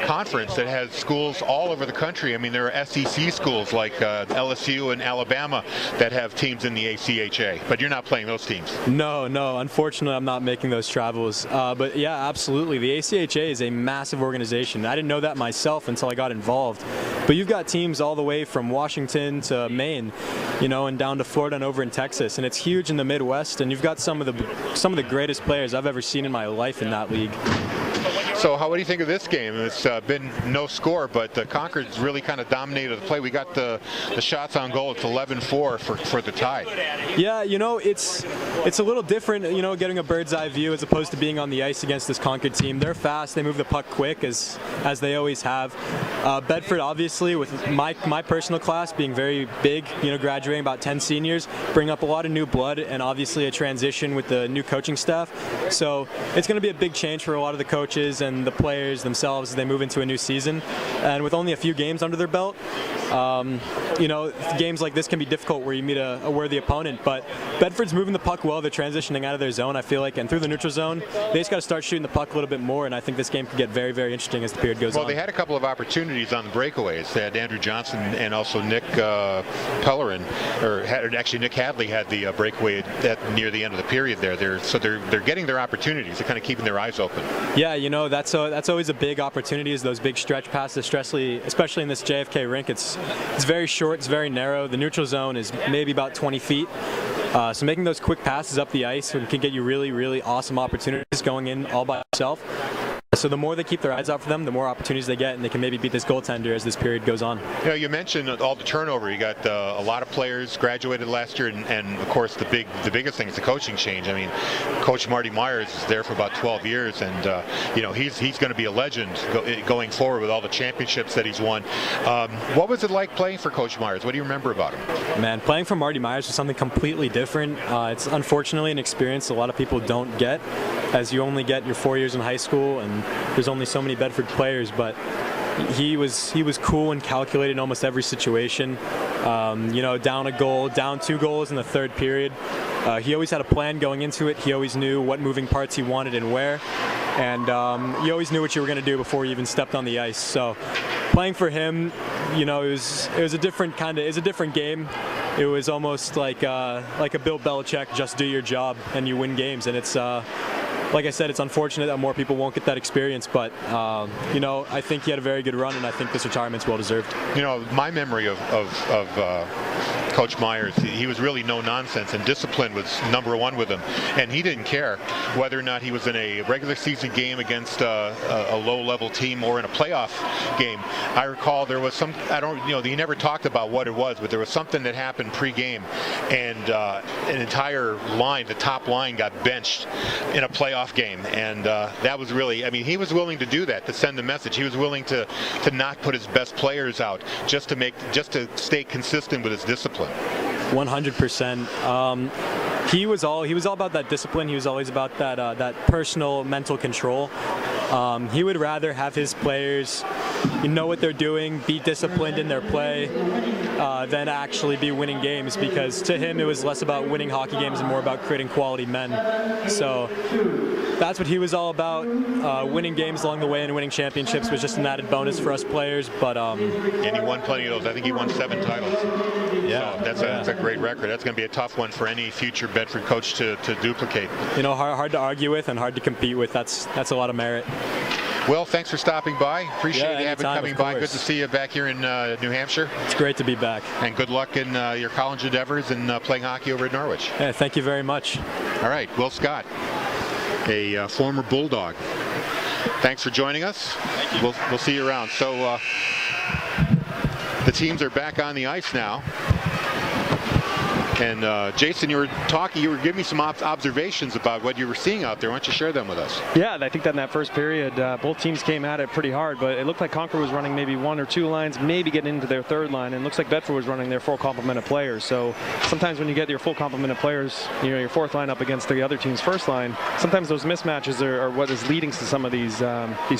conference that has schools all over the country. I mean, there are SEC schools like LSU and Alabama that have teams in the ACHA, but you're not playing those teams. No, unfortunately I'm not making those travels. But yeah, absolutely. The ACHA is a massive organization. I didn't know that myself until I got involved. But you've got teams all the way from Washington to Maine, you know, and down to Florida and over in Texas, and it's huge in the Midwest, and you've got some of the greatest players I've ever seen in my life in that league. So what do you think of this game? It's been no score, but Concord's really kind of dominated the play. We got the shots on goal. It's 11-4 for the tie. Yeah, you know, it's a little different, you know, getting a bird's eye view as opposed to being on the ice against this Concord team. They're fast. They move the puck quick as they always have. Bedford, obviously, with my personal class being very big, you know, graduating about 10 seniors, bring up a lot of new blood and obviously a transition with the new coaching staff. So it's going to be a big change for a lot of the coaches and the players themselves as they move into a new season. And with only a few games under their belt, you know, games like this can be difficult where you meet a worthy opponent, but Bedford's moving the puck well. They're transitioning out of their zone, I feel like, and through the neutral zone. They just got to start shooting the puck a little bit more, and I think this game could get very, very interesting as the period goes on. Well, they had a couple of opportunities on the breakaways. They had Andrew Johnson and also Nick Pellerin, or actually Nick Hadley had the breakaway near the end of the period there. So they're getting their opportunities. They're kind of keeping their eyes open. Yeah, you know, that's always a big opportunity, is those big stretch passes, especially in this JFK rink. It's very short, it's very narrow. The neutral zone is maybe about 20 feet. So making those quick passes up the ice can get you really, really awesome opportunities going in all by yourself. So the more they keep their eyes out for them, the more opportunities they get, and they can maybe beat this goaltender as this period goes on. You know, you mentioned all the turnover. You got a lot of players graduated last year, and of course the biggest thing is the coaching change. I mean, Coach Marty Myers is there for about 12 years, and you know, he's going to be a legend going forward with all the championships that he's won. What was it like playing for Coach Myers? What do you remember about him? Man, playing for Marty Myers was something completely different. It's unfortunately an experience a lot of people don't get, as you only get your 4 years in high school, and there's only so many Bedford players, but he was cool and calculated in almost every situation. You know, down a goal, down 2 goals in the third period. He always had a plan going into it. He always knew what moving parts he wanted and where, and you always knew what you were going to do before you even stepped on the ice. So playing for him, you know, it was a different game. It was almost like a Bill Belichick, just do your job and you win games, and it's like I said, it's unfortunate that more people won't get that experience, but you know, I think he had a very good run, and I think this retirement's well deserved. You know, my memory of Coach Myers, he was really no nonsense, and discipline was number one with him, and he didn't care whether or not he was in a regular season game against a low-level team or in a playoff game. I recall there was he never talked about what it was, but there was something that happened pre-game, and an entire line, the top line, got benched in a playoff game, and that was really, I mean, he was willing to do that, to send the message. He was willing to not put his best players out just to stay consistent with his discipline. 100%. He was all about that discipline. He was always about that personal mental control. He would rather have his players know what they're doing, be disciplined in their play, than actually be winning games, because to him it was less about winning hockey games and more about creating quality men. So that's what he was all about. Winning games along the way and winning championships was just an added bonus for us players. But and he won plenty of those. I think he won 7 titles. So that's a great record. That's going to be a tough one for any future Bedford coach to duplicate. You know, hard to argue with and hard to compete with. That's a lot of merit. Well, thanks for stopping by. Appreciate you coming by. Good to see you back here in New Hampshire. It's great to be back. And good luck in your college endeavors and playing hockey over at Norwich. Yeah, thank you very much. All right, Will Scott, a former Bulldog. Thanks for joining us. Thank you. We'll see you around. So the teams are back on the ice now. And Jason, you were giving me some observations about what you were seeing out there. Why don't you share them with us? Yeah, I think that in that first period, both teams came at it pretty hard, but it looked like Concord was running maybe one or two lines, maybe getting into their third line, and it looks like Bedford was running their full complement of players. So sometimes when you get your full complement of players, you know, your fourth line up against the other team's first line, sometimes those mismatches are what is leading to some of these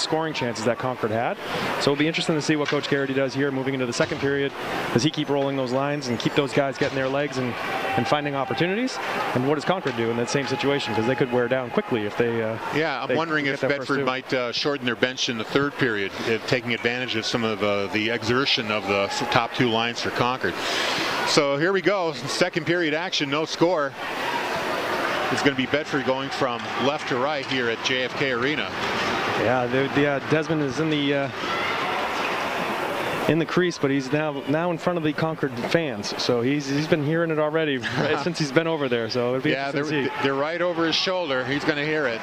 scoring chances that Concord had. So it'll be interesting to see what Coach Garrity does here moving into the second period. Does he keep rolling those lines and keep those guys getting their legs and finding opportunities? And what does Concord do in that same situation? Because they could wear down quickly if they I'm wondering if Bedford might shorten their bench in the third period, taking advantage of some of the exertion of the top two lines for Concord. So here we go, second period action, no score. It's going to be Bedford going from left to right here at JFK Arena. Yeah, Desmond is in the crease, but he's now in front of the Concord fans, so he's been hearing it already since he's been over there. So it'll be interesting to see. They're right over his shoulder. He's going to hear it.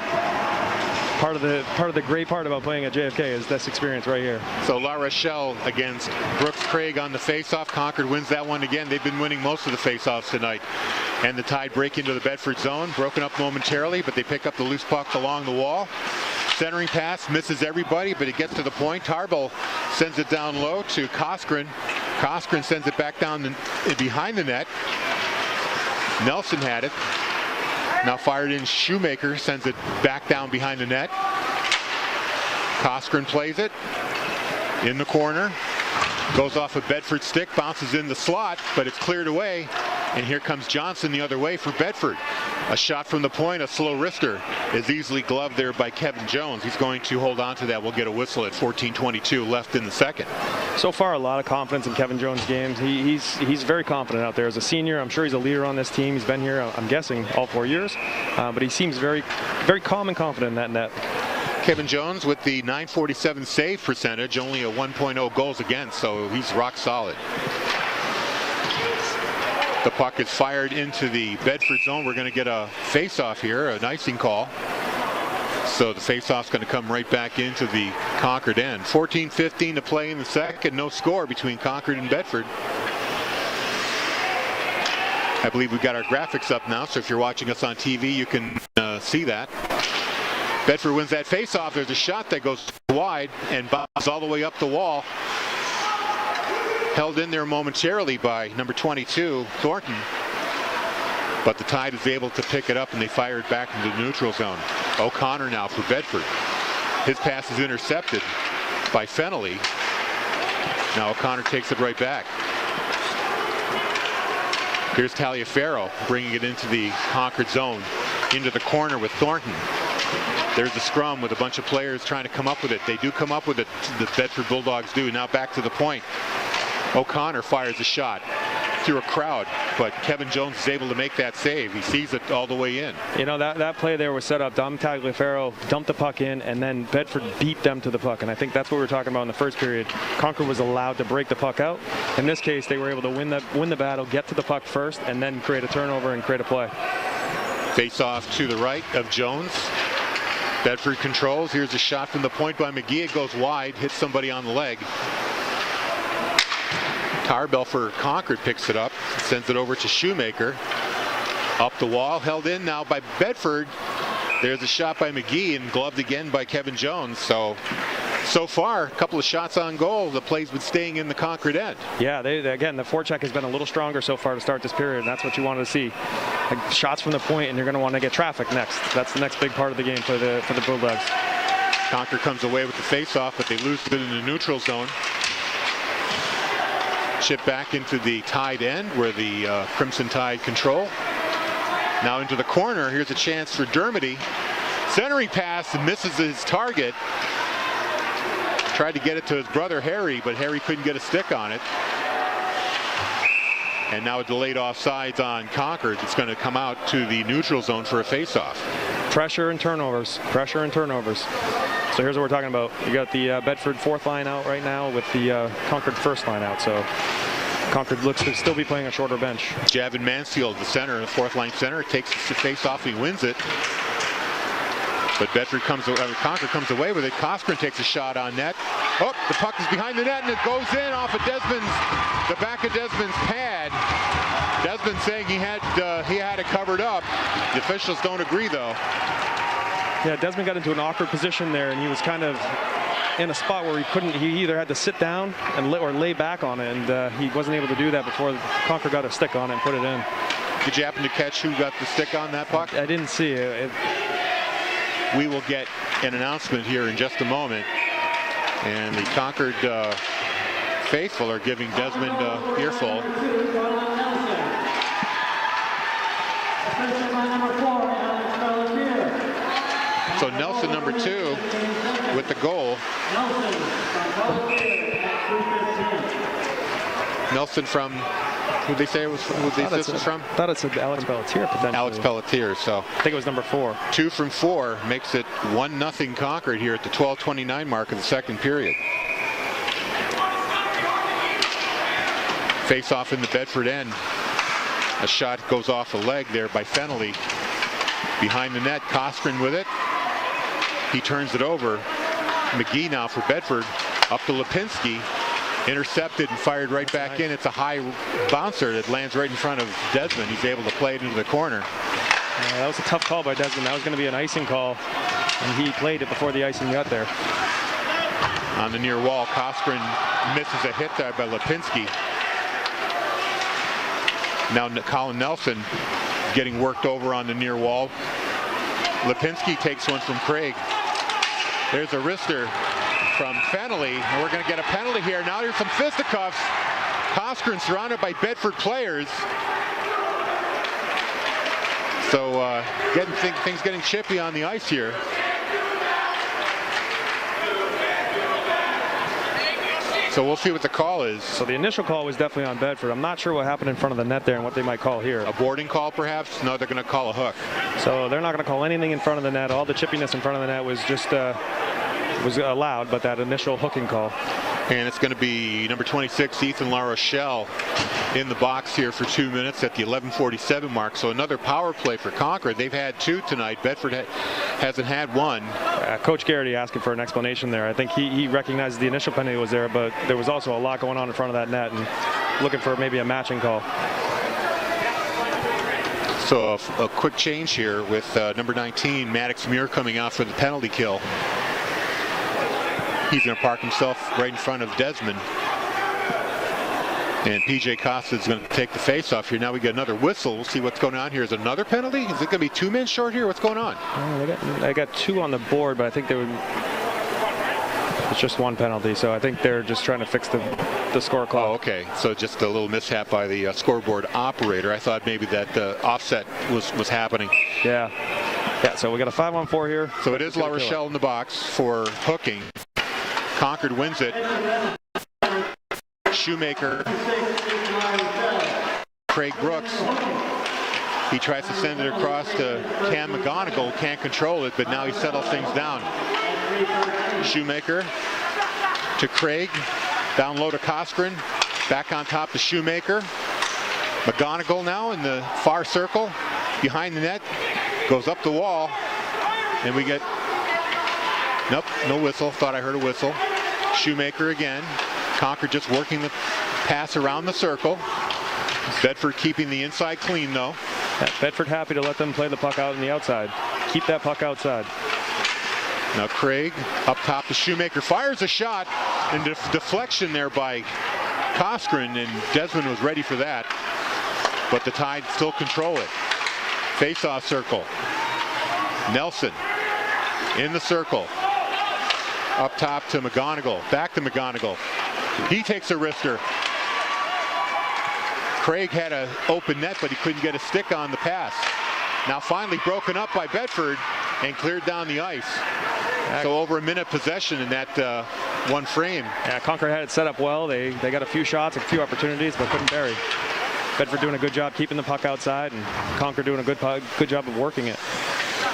Part of the great part about playing at JFK is this experience right here. So La Rochelle against Brooks Craig on the faceoff. Concord wins that one again. They've been winning most of the faceoffs tonight. And the Tide break into the Bedford zone, broken up momentarily, but they pick up the loose puck along the wall. Centering pass misses everybody, but it gets to the point. Tarbell sends it down low to Coskren. Coskren sends it back down behind the net. Nelson had it. Now fired in. Shoemaker sends it back down behind the net. Coskren plays it in the corner. Goes off a Bedford stick, bounces in the slot, but it's cleared away. And here comes Johnson the other way for Bedford. A shot from the point, a slow wrister, is easily gloved there by Kevin Jones. He's going to hold on to that. We'll get a whistle at 14:22 left in the second. So far, a lot of confidence in Kevin Jones' games. He's very confident out there as a senior. I'm sure he's a leader on this team. He's been here, I'm guessing, all 4 years. But he seems very, very calm and confident in that net. Kevin Jones with the .947 save percentage, only a 1.0 goals against, so he's rock solid. The puck is fired into the Bedford zone. We're going to get a face-off here, an icing call. So the face-off's going to come right back into the Concord end. 14:15 to play in the second. No score between Concord and Bedford. I believe we've got our graphics up now, so if you're watching us on TV, you can see that. Bedford wins that face-off. There's a shot that goes wide and bounces all the way up the wall. Held in there momentarily by number 22, Thornton. But the Tide is able to pick it up and they fire it back into the neutral zone. O'Connor now for Bedford. His pass is intercepted by Fennelly. Now O'Connor takes it right back. Here's Taliaferro bringing it into the Concord zone, into the corner with Thornton. There's the scrum with a bunch of players trying to come up with it. They do come up with it, the Bedford Bulldogs do. Now back to the point. O'Connor fires a shot through a crowd, but Kevin Jones is able to make that save. He sees it all the way in. You know, that play there was set up. Dom Tagliaferro dumped the puck in, and then Bedford beat them to the puck. And I think that's what we were talking about in the first period. Concord was allowed to break the puck out. In this case, they were able to win the battle, get to the puck first, and then create a turnover and create a play. Face off to the right of Jones. Bedford controls. Here's a shot from the point by McGee. It goes wide, hits somebody on the leg. Tarbell for Concord picks it up, sends it over to Shoemaker. Up the wall, held in now by Bedford. There's a shot by McGee and gloved again by Kevin Jones. So far, a couple of shots on goal. The play's been staying in the Concord end. Yeah, again, the forecheck has been a little stronger so far to start this period, and that's what you wanted to see. Like, shots from the point, and you're going to want to get traffic next. That's the next big part of the game for the Bulldogs. Concord comes away with the face-off, but they lose it in the neutral zone. Chip back into the Tide end where the Crimson Tide control. Now into the corner. Here's a chance for Dermody. Centering pass misses his target. Tried to get it to his brother Harry, but Harry couldn't get a stick on it. And now a delayed offsides on Concord. It's going to come out to the neutral zone for a face-off. Pressure and turnovers. Pressure and turnovers. So here's what we're talking about. You got the Bedford fourth line out right now with the Concord first line out. So Concord looks to still be playing a shorter bench. Javin Mansfield, the center, the fourth line center, takes the face-off. He wins it. But Bedford Concord comes away with it. Coskren takes a shot on net. Oh, the puck is behind the net and it goes in off of the back of Desmond's pad. Desmond saying he had it covered up. The officials don't agree though. Yeah, Desmond got into an awkward position there, and he was kind of in a spot where he either had to sit down and or lay back on it, and he wasn't able to do that before Concord got a stick on it and put it in. Did you happen to catch who got the stick on that puck? I didn't see it. We will get an announcement here in just a moment, and the Concord faithful are giving Desmond an earful. So Nelson, number 2, with the goal. Nelson from, who they say it was, who the assist was from? I thought it said Alex Pelletier potentially. Alex Pelletier, so. I think it was number 4. 2 from 4 makes it 1-0 Concord here at the 12:29 mark of the second period. Face off in the Bedford end. A shot goes off the leg there by Fennelly. Behind the net, Coskren with it. He turns it over. McGee now for Bedford. Up to Lipinski. Intercepted and fired right back in. It's a high bouncer that lands right in front of Desmond. He's able to play it into the corner. That was a tough call by Desmond. That was going to be an icing call, and he played it before the icing got there. On the near wall, Coskren misses a hit there by Lipinski. Now Colin Nelson getting worked over on the near wall. Lipinski takes one from Craig. There's a wrister from Fennelly, and we're going to get a penalty here. Now there's some fisticuffs. Coskren surrounded by Bedford players. So things getting chippy on the ice here. So we'll see what the call is. So the initial call was definitely on Bedford. I'm not sure what happened in front of the net there and what they might call here. A boarding call perhaps? No, they're going to call a hook. So they're not going to call anything in front of the net. All the chippiness in front of the net was just was allowed, but that initial hooking call. And it's going to be number 26, Ethan LaRochelle, in the box here for 2 minutes at the 11:47 mark. So another power play for Concord. They've had 2 tonight. Bedford hasn't had 1. Coach Garrity asking for an explanation there. I think he recognizes the initial penalty was there, but there was also a lot going on in front of that net and looking for maybe a matching call. So a quick change here with number 19, Maddox Muir, coming out for the penalty kill. He's going to park himself right in front of Desmond. And PJ Costa is going to take the face off here. Now we get another whistle. We'll see what's going on here. Is it another penalty? Is it going to be 2 men short here? What's going on? They got 2 on the board, but I think it's just 1 penalty. So I think they're just trying to fix the score clock. Oh, okay. So just a little mishap by the scoreboard operator. I thought maybe that offset was happening. Yeah. So we got a 5-on-4 here. So it is LaRochelle in the box for hooking. Concord wins it. Shoemaker, Craig Brooks, he tries to send it across to Cam McGonigal, can't control it, but now he settles things down. Shoemaker to Craig, down low to Coskren, back on top to Shoemaker. McGonigal now in the far circle, behind the net, goes up the wall, and we get, nope, no whistle, thought I heard a whistle. Shoemaker again. Concord just working the pass around the circle. Bedford keeping the inside clean though. Yeah, Bedford happy to let them play the puck out on the outside. Keep that puck outside. Now Craig up top to Shoemaker, fires a shot, and deflection there by Coskren, and Desmond was ready for that. But the Tide still control it. Face-off circle. Nelson in the circle. Up top to McGonigal, back to McGonigal. He takes a wrister. Craig had an open net, but he couldn't get a stick on the pass. Now finally broken up by Bedford and cleared down the ice. So over a minute possession in that one frame. Yeah, Concord had it set up well. They got a few shots, a few opportunities, but couldn't bury. Bedford doing a good job keeping the puck outside, and Concord doing a good job of working it.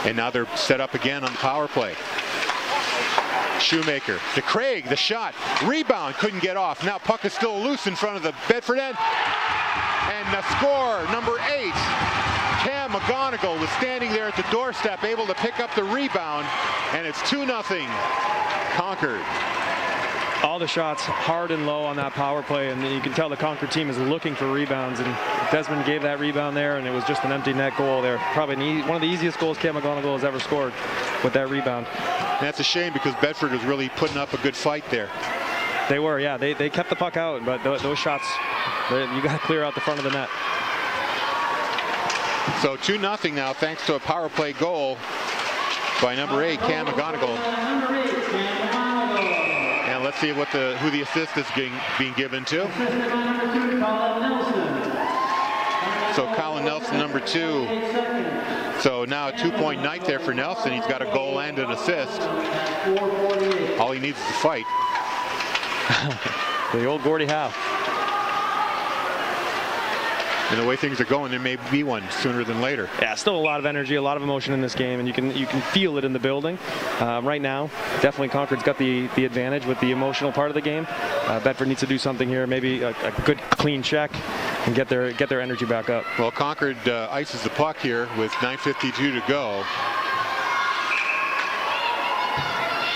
And now they're set up again on the power play. Shoemaker to Craig, the shot, rebound, couldn't get off. Now puck is still loose in front of the Bedford end. And the score, number 8, Cam McGonigal was standing there at the doorstep, able to pick up the rebound, and it's 2-0 Concord. All the shots hard and low on that power play, and you can tell the Concord team is looking for rebounds, and Desmond gave that rebound there, and it was just an empty net goal there. Probably one of the easiest goals Cam McGonigal has ever scored with that rebound. And that's a shame because Bedford was really putting up a good fight there. They were, yeah. They kept the puck out, but those shots, you got to clear out the front of the net. So 2-0 now, thanks to a power play goal by number 8, Cam McGonigal. And let's see what who the assist is being given to. So Colin Nelson, number 2. So now a 2-point night there for Nelson. He's got a goal and an assist. All he needs is a fight. The old Gordie Howe. And the way things are going, there may be one sooner than later. Yeah, still a lot of energy, a lot of emotion in this game, and you can feel it in the building. Right now, definitely Concord's got the advantage with the emotional part of the game. Bedford needs to do something here, maybe a good clean check, and get their energy back up. Well, Concord ices the puck here with 9:52 to go.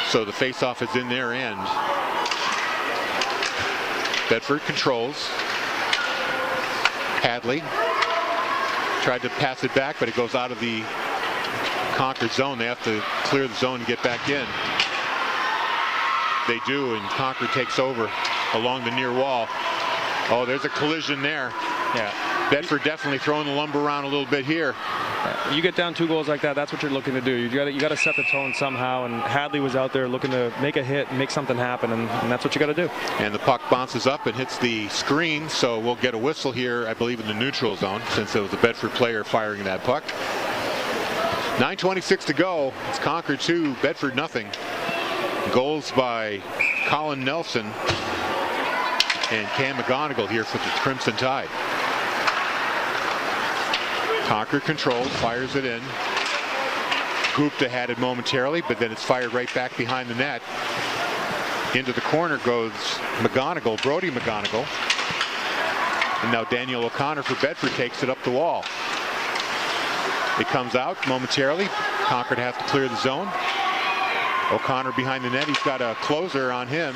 So the faceoff is in their end. Bedford controls. Hadley tried to pass it back, but it goes out of the Concord zone. They have to clear the zone and get back in. They do, and Concord takes over along the near wall. Oh, there's a collision there. Yeah. Bedford definitely throwing the lumber around a little bit here. You get down 2 goals like that, that's what you're looking to do. You got to set the tone somehow, and Hadley was out there looking to make a hit and make something happen, and that's what you got to do. And the puck bounces up and hits the screen, so we'll get a whistle here, I believe, in the neutral zone, since it was a Bedford player firing that puck. 9:26 to go. It's Concord 2, Bedford nothing. Goals by Colin Nelson and Cam McGonigal here for the Crimson Tide. Concord controls, fires it in. Gupta had it momentarily, but then it's fired right back behind the net. Into the corner goes McGonigal, Brody McGonigal. And now Daniel O'Connor for Bedford takes it up the wall. It comes out momentarily. Concord has to clear the zone. O'Connor behind the net. He's got a closer on him.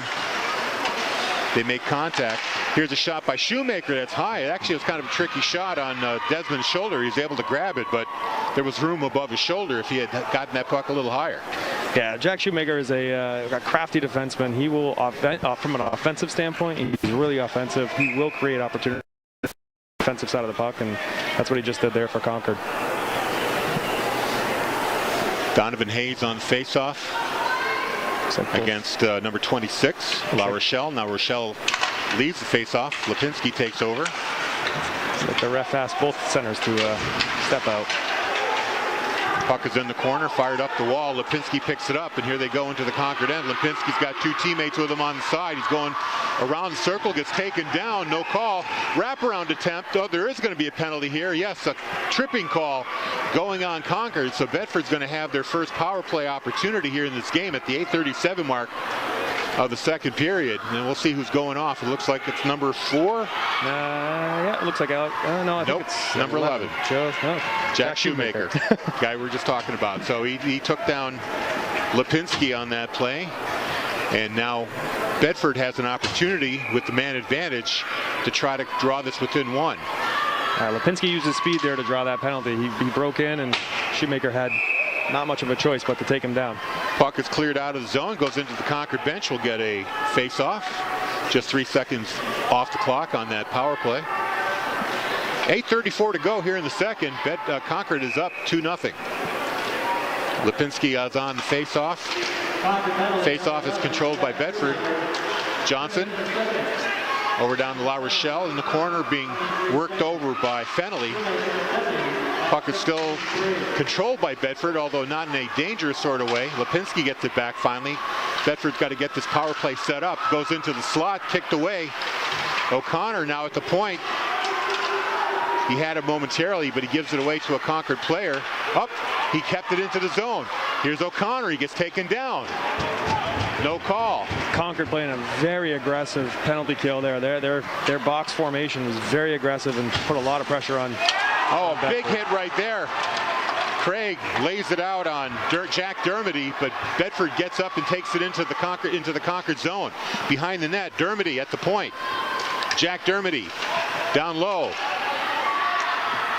They make contact. Here's a shot by Shoemaker that's high. It actually was kind of a tricky shot on Desmond's shoulder. He's able to grab it, but there was room above his shoulder if he had gotten that puck a little higher. Yeah, Jack Shoemaker is a crafty defenseman. He will, from an offensive standpoint, he's really offensive. He will create opportunity on the defensive side of the puck, and that's what he just did there for Concord. Donovan Hayes on face-off against number 26, La Rochelle. Now Rochelle leaves the face-off. Lipinski takes over. It's like the ref asked both centers to step out. Puck is in the corner, fired up the wall. Lipinski picks it up, and here they go into the Concord end. Lipinski's got 2 teammates with him on the side. He's going around the circle, gets taken down, no call. Wraparound attempt. Oh, there is going to be a penalty here. Yes, a tripping call going on Concord. So Bedford's going to have their first power play opportunity here in this game at the 8:37 mark of the second period, and we'll see who's going off. It looks like it's number 4. Yeah, it looks like Alec. No, I think it's number 11. Jack Shoemaker, guy we were just talking about. So he took down Lipinski on that play, and now Bedford has an opportunity with the man advantage to try to draw this within 1. Lipinski used his speed there to draw that penalty. He broke in, and Shoemaker had not much of a choice but to take him down. Puck is cleared out of the zone, goes into the Concord bench. We'll get a face-off. Just 3 seconds off the clock on that power play. 8:34 to go here in the second. Concord is up 2-0. Lipinski is on the face-off. Face-off is controlled by Bedford. Johnson over down to La Rochelle in the corner, being worked over by Fennelly. Puck is still controlled by Bedford, although not in a dangerous sort of way. Lipinski gets it back finally. Bedford's got to get this power play set up. Goes into the slot, kicked away. O'Connor now at the point. He had it momentarily, but he gives it away to a Concord player. Up, he kept it into the zone. Here's O'Connor, he gets taken down. No call. Concord playing a very aggressive penalty kill there. Their box formation was very aggressive and put a lot of pressure on. Oh, a big hit right there. Craig lays it out on Jack Dermody, but Bedford gets up and takes it into the Concord zone. Behind the net, Dermody at the point. Jack Dermody down low.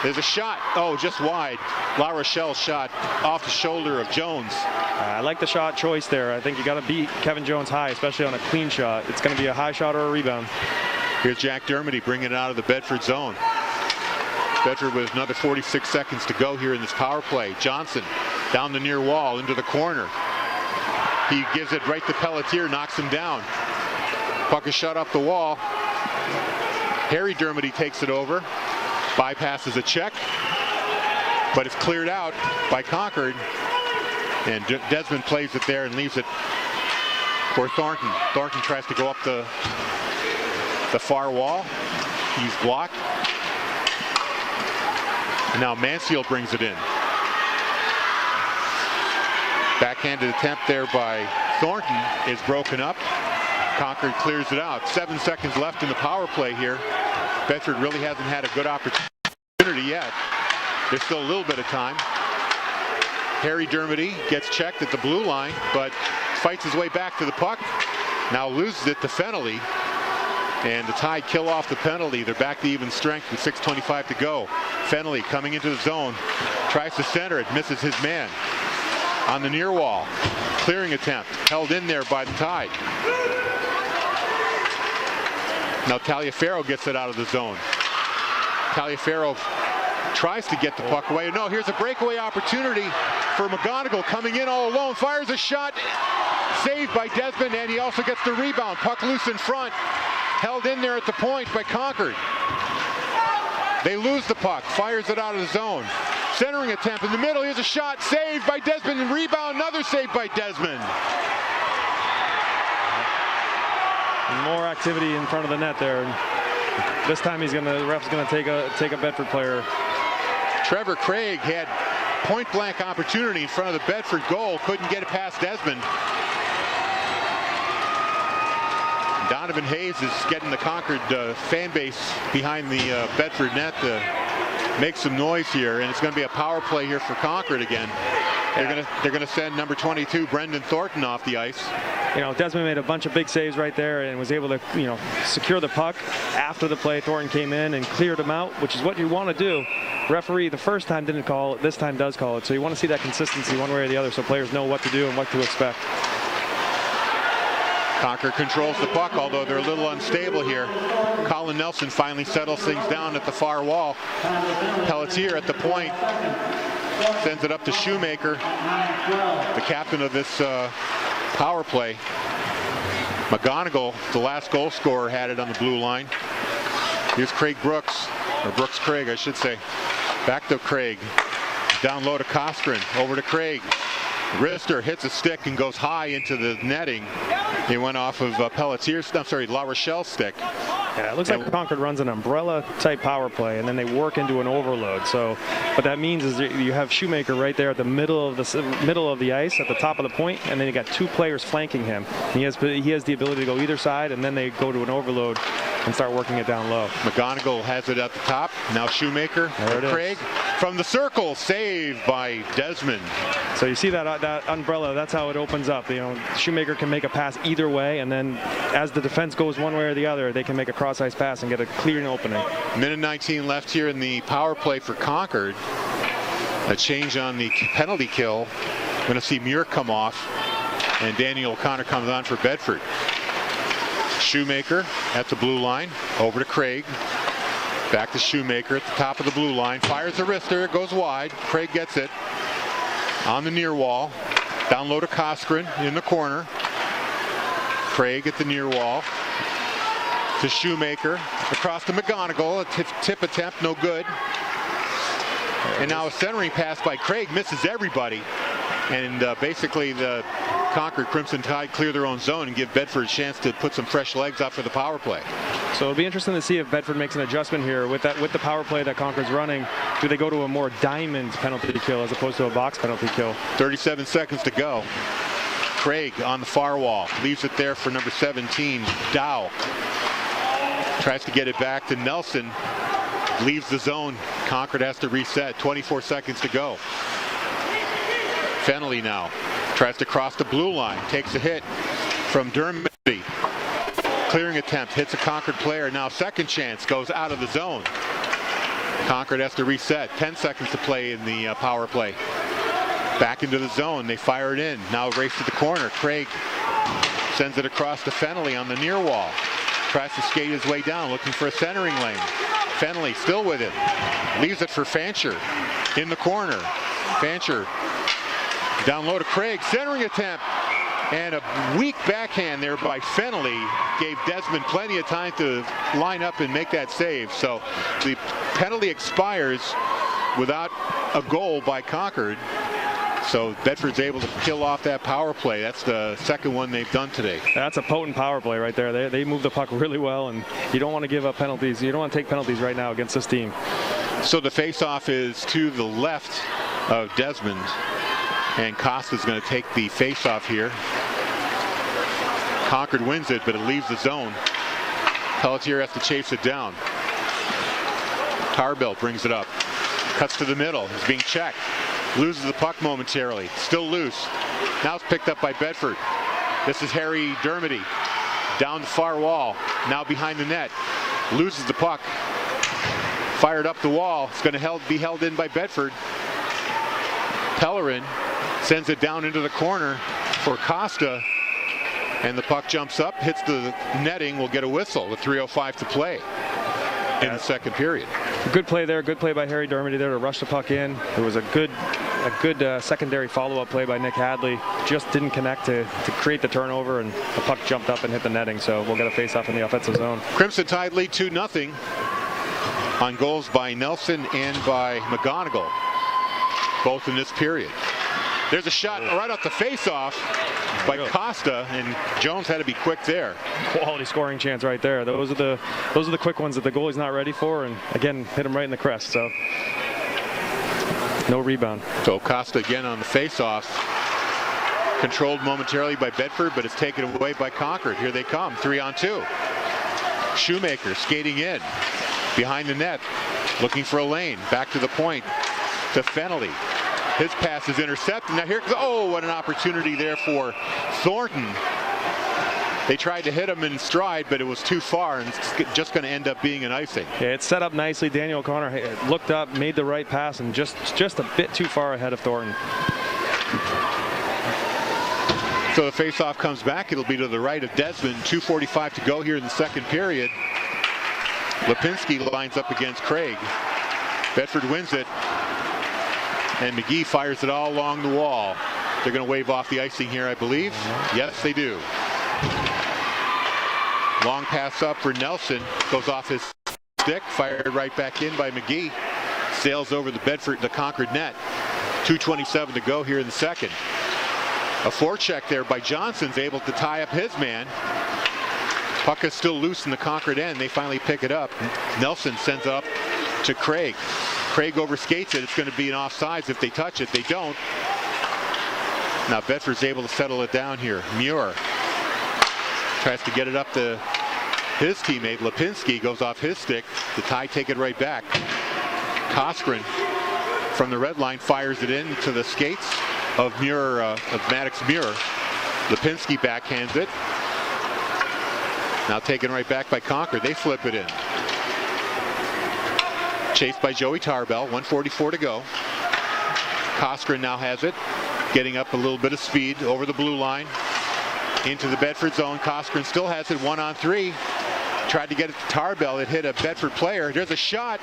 There's a shot. Oh, just wide. La Rochelle's shot off the shoulder of Jones. I like the shot choice there. I think you got to beat Kevin Jones high, especially on a clean shot. It's going to be a high shot or a rebound. Here's Jack Dermody bringing it out of the Bedford zone. Bedford with another 46 seconds to go here in this power play. Johnson down the near wall into the corner. He gives it right to Pelletier, knocks him down. Puck is shot off the wall. Harry Dermody takes it over. Bypasses a check, but it's cleared out by Concord, and Desmond plays it there and leaves it for Thornton. Thornton tries to go up the far wall. He's blocked. And now Mansfield brings it in. Backhanded attempt there by Thornton is broken up. Concord clears it out. 7 seconds left in the power play here. Bedford really hasn't had a good opportunity yet. There's still a little bit of time. Harry Dermody gets checked at the blue line, but fights his way back to the puck. Now loses it to Fennelly. And the Tide kill off the penalty. They're back to even strength with 6:25 to go. Fennelly coming into the zone. Tries to center it, misses his man. On the near wall. Clearing attempt. Held in there by the Tide. Now Taliaferro gets it out of the zone. Taliaferro tries to get the puck away. No, here's a breakaway opportunity for McGonigal coming in all alone. Fires a shot. Saved by Desmond, and he also gets the rebound. Puck loose in front. Held in there at the point by Concord. They lose the puck. Fires it out of the zone. Centering attempt in the middle. Here's a shot. Saved by Desmond, and rebound. Another save by Desmond. More activity in front of the net there. This time the ref's gonna take a Bedford player. Trevor Craig had point blank opportunity in front of the Bedford goal. Couldn't get it past Desmond. Donovan Hayes is getting the Concord fan base behind the Bedford net to make some noise here, and it's going to be a power play here for Concord again. They're going to send number 22 Brendan Thornton off the ice. You know, Desmond made a bunch of big saves right there and was able to, you know, secure the puck after the play. Thornton came in and cleared him out, which is what you want to do. Referee the first time didn't call it, this time does call it. So you want to see that consistency one way or the other so players know what to do and what to expect. Concord controls the puck, although they're a little unstable here. Colin Nelson finally settles things down at the far wall. Pelletier at the point sends it up to Shoemaker, the captain of this power play. McGonigal, the last goal scorer, had it on the blue line. Here's Craig Brooks, or Brooks Craig, I should say. Back to Craig. Down low to Coskren, over to Craig. Rister hits a stick and goes high into the netting. He went off of Pelletier's, I'm sorry, La Rochelle's stick. Yeah, it looks like Concord runs an umbrella type power play and then they work into an overload. So what that means is you have Shoemaker right there at the middle of the ice at the top of the point, and then you got two players flanking him. He has the ability to go either side, and then they go to an overload and start working it down low. McGonigal has it at the top. Now Shoemaker, Craig from the circle, saved by Desmond. So you see that umbrella, that's how it opens up. You know, Shoemaker can make a pass either way, and then as the defense goes one way or the other, they can make a cross-ice pass and get a clear opening. Minute 19 left here in the power play for Concord. A change on the penalty kill. Going to see Muir come off, and Daniel O'Connor comes on for Bedford. Shoemaker at the blue line, over to Craig. Back to Shoemaker at the top of the blue line. Fires a wrister, it goes wide. Craig gets it on the near wall. Down low to Coskren in the corner. Craig at the near wall. To Shoemaker, across to McGonigal. A tip attempt, no good. And now a centering pass by Craig misses everybody. And basically the Concord Crimson Tide clear their own zone and give Bedford a chance to put some fresh legs up for the power play. So it'll be interesting to see if Bedford makes an adjustment here with the power play that Concord's running. Do they go to a more diamond penalty kill as opposed to a box penalty kill? 37 seconds to go. Craig on the far wall, leaves it there for number 17, Dow. Tries to get it back to Nelson, leaves the zone. Concord has to reset, 24 seconds to go. Fennelly now tries to cross the blue line, takes a hit from Dermody. Clearing attempt, hits a Concord player, now second chance, goes out of the zone. Concord has to reset, 10 seconds to play in the power play. Back into the zone, they fire it in. Now race to the corner. Craig sends it across to Fennelly on the near wall. Tries to skate his way down, looking for a centering lane. Fennelly still with it. Leaves it for Fancher in the corner. Fancher down low to Craig. Centering attempt. And a weak backhand there by Fennelly gave Desmond plenty of time to line up and make that save. So the penalty expires without a goal by Concord. So Bedford's able to kill off that power play. That's the second one they've done today. That's a potent power play right there. They move the puck really well, and you don't want to give up penalties. You don't want to take penalties right now against this team. So the face-off is to the left of Desmond, and Costa's going to take the face-off here. Concord wins it, but it leaves the zone. Pelletier has to chase it down. Tarbell brings it up. Cuts to the middle. He's being checked. Loses the puck momentarily. Still loose. Now it's picked up by Bedford. This is Harry Dermody. Down the far wall. Now behind the net. Loses the puck. Fired up the wall. It's going to be held in by Bedford. Pellerin sends it down into the corner for Costa. And the puck jumps up, hits the netting. We'll get a whistle with 3:05 to play in the second period. Good play there. Good play by Harry Dermody there to rush the puck in. It was a good secondary follow-up play by Nick Hadley. Just didn't connect to create the turnover, and the puck jumped up and hit the netting. So we'll get a face-off in the offensive zone. Crimson Tide lead 2-0 on goals by Nelson and by McGonigal, both in this period. There's a shot right off the face-off by Costa, and Jones had to be quick there. Quality scoring chance right there. Those are the quick ones that the goalie's not ready for, and again hit him right in the crest. So no rebound. So Costa again on the face-off. Controlled momentarily by Bedford, but it's taken away by Concord. Here they come, 3-on-2. Shoemaker skating in behind the net, looking for a lane. Back to the point to Fennelly. His pass is intercepted. Now here, oh, what an opportunity there for Thornton. They tried to hit him in stride, but it was too far, and it's just going to end up being an icing. Yeah, it's set up nicely. Daniel O'Connor looked up, made the right pass, and just a bit too far ahead of Thornton. So the face-off comes back. It'll be to the right of Desmond. 2:45 to go here in the second period. Lipinski lines up against Craig. Bedford wins it. And McGee fires it all along the wall. They're going to wave off the icing here, I believe. Yes, they do. Long pass up for Nelson. Goes off his stick. Fired right back in by McGee. Sails over the Concord net. 2:27 to go here in the second. A forecheck there by Johnson's able to tie up his man. Puck is still loose in the Concord end. They finally pick it up. Nelson sends it up to Craig. Craig overskates it. It's going to be an offsides if they touch it. They don't. Now Bedford's able to settle it down here. Muir tries to get it up to his teammate. Lipinski goes off his stick. The Tide take it right back. Coskren from the red line fires it in to the skates of Muir, of Maddox Muir. Lipinski backhands it. Now taken right back by Concord. They flip it in. Chased by Joey Tarbell. 1:44 to go. Coskren now has it. Getting up a little bit of speed over the blue line. Into the Bedford zone. Coskren still has it 1-on-3. Tried to get it to Tarbell. It hit a Bedford player. There's a shot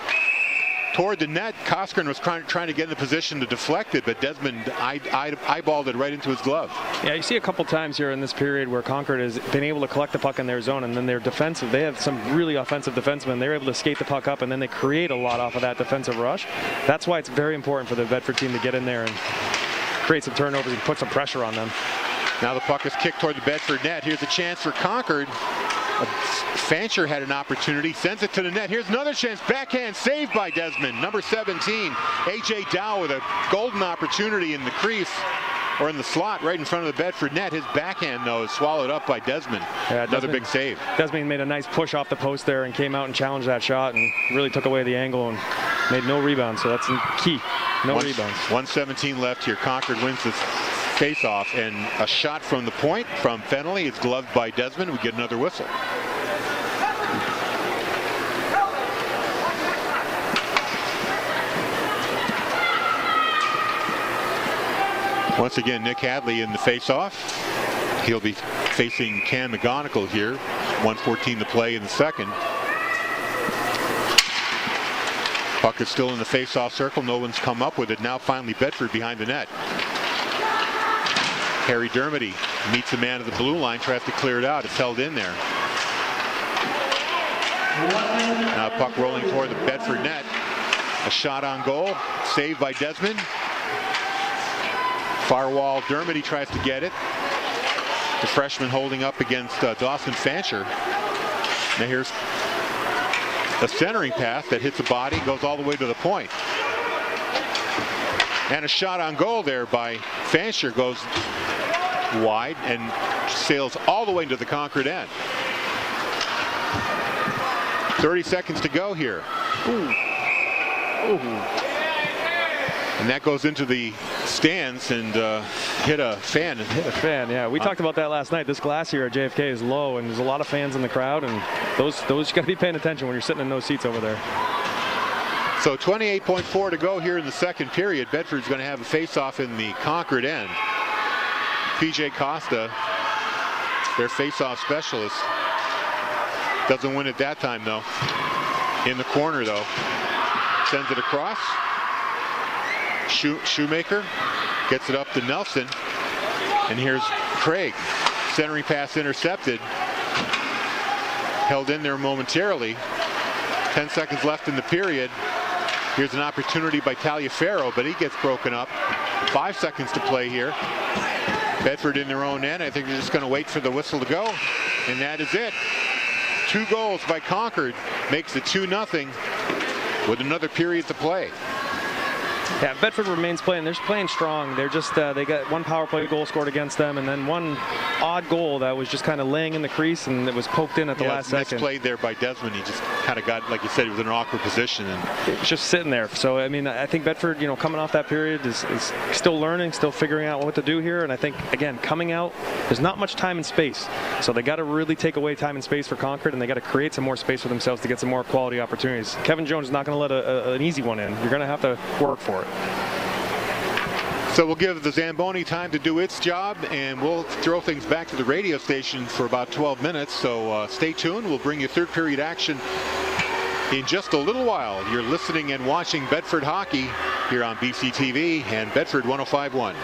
toward the net. Coskren was trying to get in a position to deflect it, but Desmond eyeballed it right into his glove. Yeah, you see a couple times here in this period where Concord has been able to collect the puck in their zone, and then they're defensive. They have some really offensive defensemen. They're able to skate the puck up, and then they create a lot off of that defensive rush. That's why it's very important for the Bedford team to get in there and create some turnovers and put some pressure on them. Now the puck is kicked toward the Bedford net. Here's a chance for Concord. Fancher had an opportunity, sends it to the net. Here's another chance, backhand saved by Desmond. Number 17, A.J. Dow with a golden opportunity in the crease, or in the slot right in front of the Bedford net. His backhand, though, is swallowed up by Desmond. Yeah, another big save. Desmond made a nice push off the post there and came out and challenged that shot and really took away the angle and made no rebounds, so that's key. No rebounds. 1:17 left here. Concord wins this face-off, and a shot from the point from Fennelly is gloved by Desmond. We get another whistle. Once again, Nick Hadley in the face-off. He'll be facing Cam McGonigal here. 1:14 to play in the second. Puck is still in the face-off circle. No one's come up with it. Now finally Bedford behind the net. Harry Dermody meets the man at the blue line, tries to clear it out. It's held in there. Now puck rolling toward the Bedford net. A shot on goal, saved by Desmond. Far wall, Dermody tries to get it. The freshman holding up against Dawson Fancher. Now here's a centering pass that hits the body, goes all the way to the point. And a shot on goal there by Fancher goes wide and sails all the way into the Concord end. 30 seconds to go here. Ooh. Ooh. And that goes into the stands and hit a fan. Hit a fan, yeah. We talked about that last night. This glass here at JFK is low, and there's a lot of fans in the crowd, and those you got to be paying attention when you're sitting in those seats over there. So 28.4 to go here in the second period. Bedford's going to have a face-off in the Concord end. PJ Costa, their face-off specialist, doesn't win it that time though. In the corner though, sends it across. Shoemaker gets it up to Nelson, and here's Craig. Centering pass intercepted. Held in there momentarily. 10 seconds left in the period. Here's an opportunity by Taliaferro, but he gets broken up. 5 seconds to play here. Bedford in their own end. I think they're just going to wait for the whistle to go, and that is it. 2 goals by Concord makes it 2-0 with another period to play. Yeah, Bedford remains playing. They're playing strong. They're just they got one power play goal scored against them, and then one odd goal that was just kind of laying in the crease, and it was poked in at the last second. Played there by Desmond. He just kind of got, like you said, he was in an awkward position, and it was just sitting there. So I mean, I think Bedford, coming off that period, is still learning, still figuring out what to do here. And I think again, coming out, there's not much time and space, so they got to really take away time and space for Concord, and they got to create some more space for themselves to get some more quality opportunities. Kevin Jones is not going to let an easy one in. You're going to have to work for it. So we'll give the Zamboni time to do its job, and we'll throw things back to the radio station for about 12 minutes. So stay tuned. We'll bring you third period action in just a little while. You're listening and watching Bedford hockey here on BCTV and Bedford 105.1.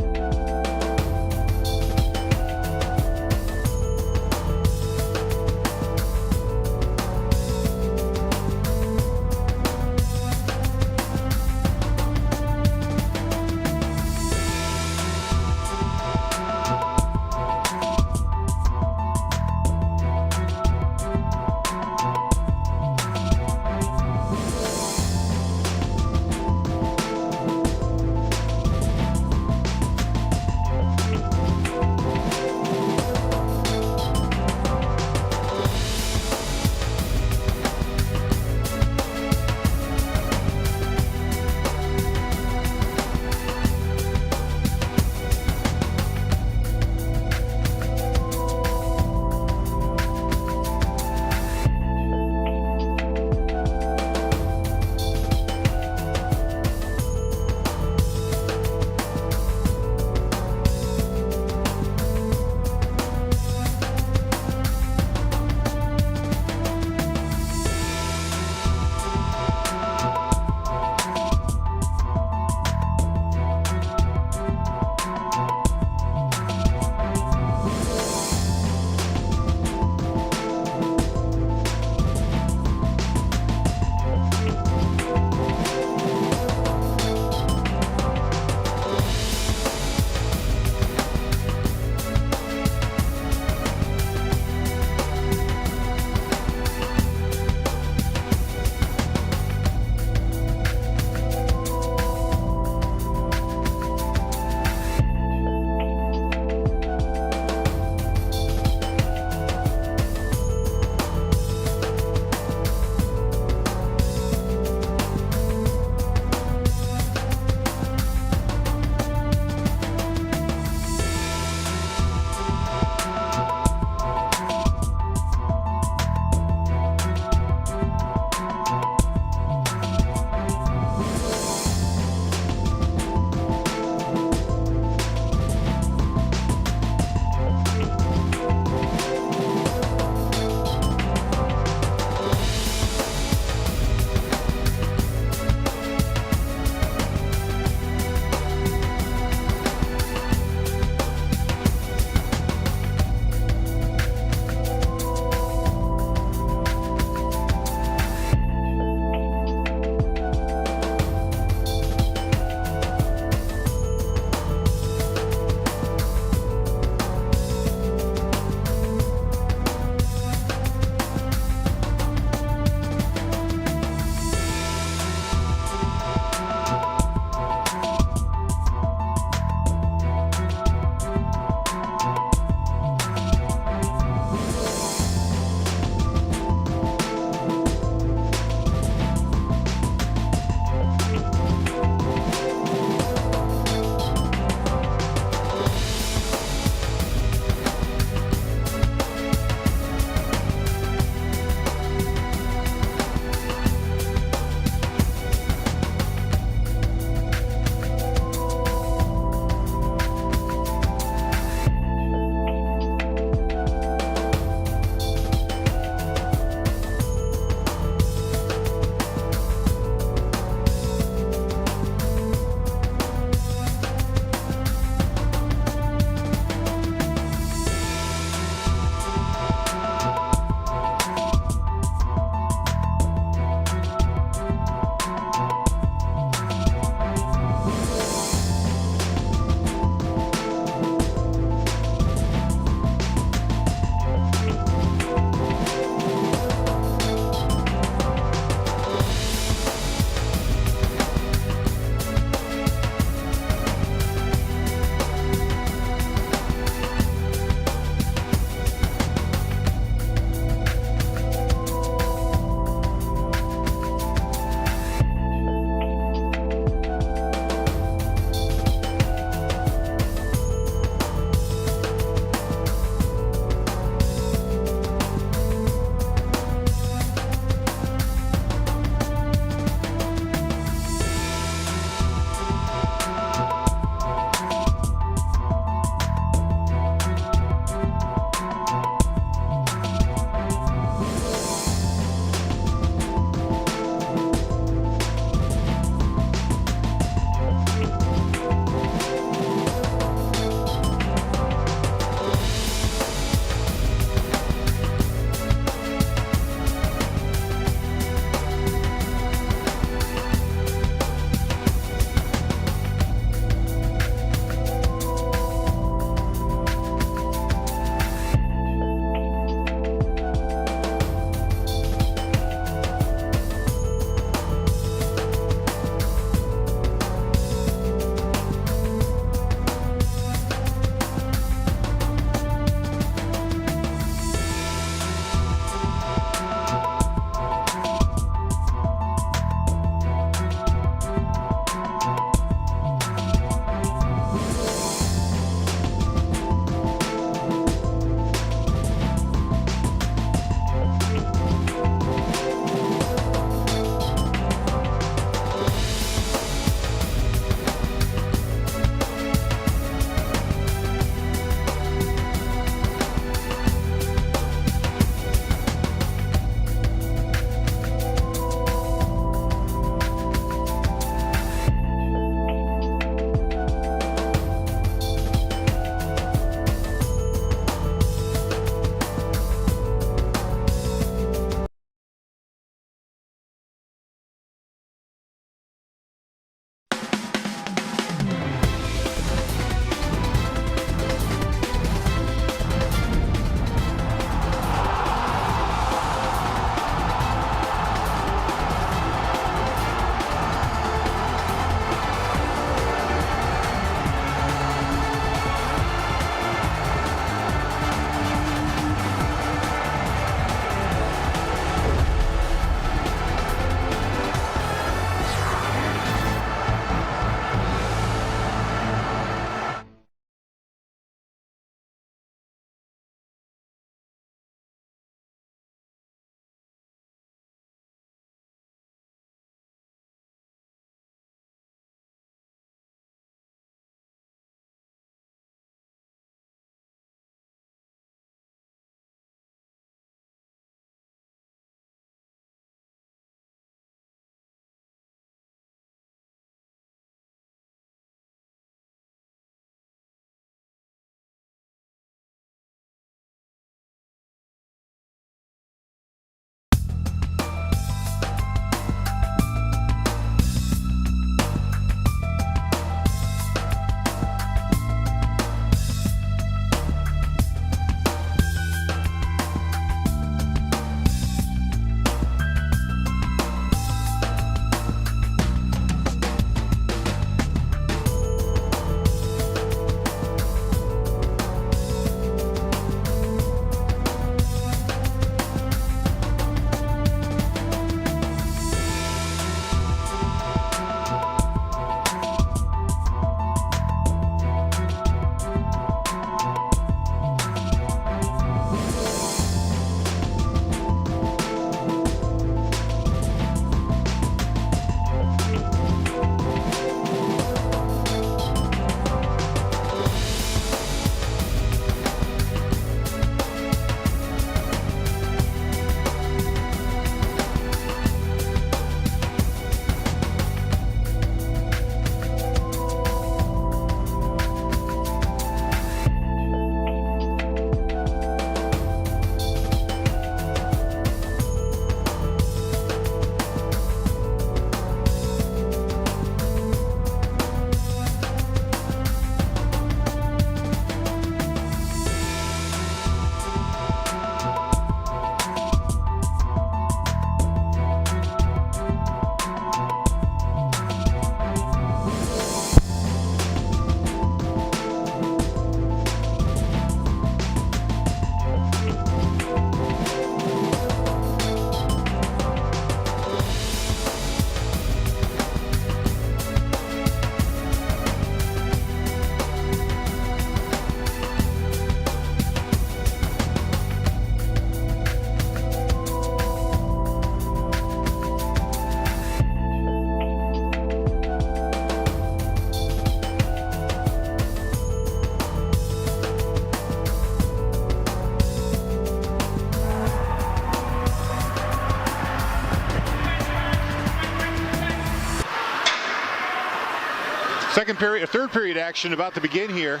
third period action about to begin here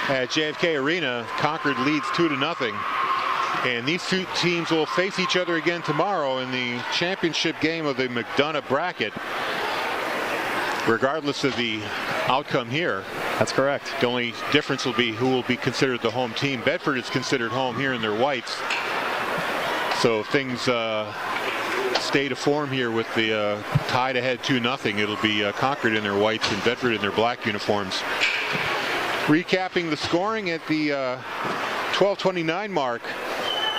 at JFK Arena. Concord leads 2-0. And these two teams will face each other again tomorrow in the championship game of the McDonough bracket. Regardless of the outcome here. That's correct. The only difference will be who will be considered the home team. Bedford is considered home here in their whites. So if things stay to form here with the tied ahead 2-0, it'll be Concord in their whites and Bedford in their black uniforms. Recapping the scoring at the 12:29 mark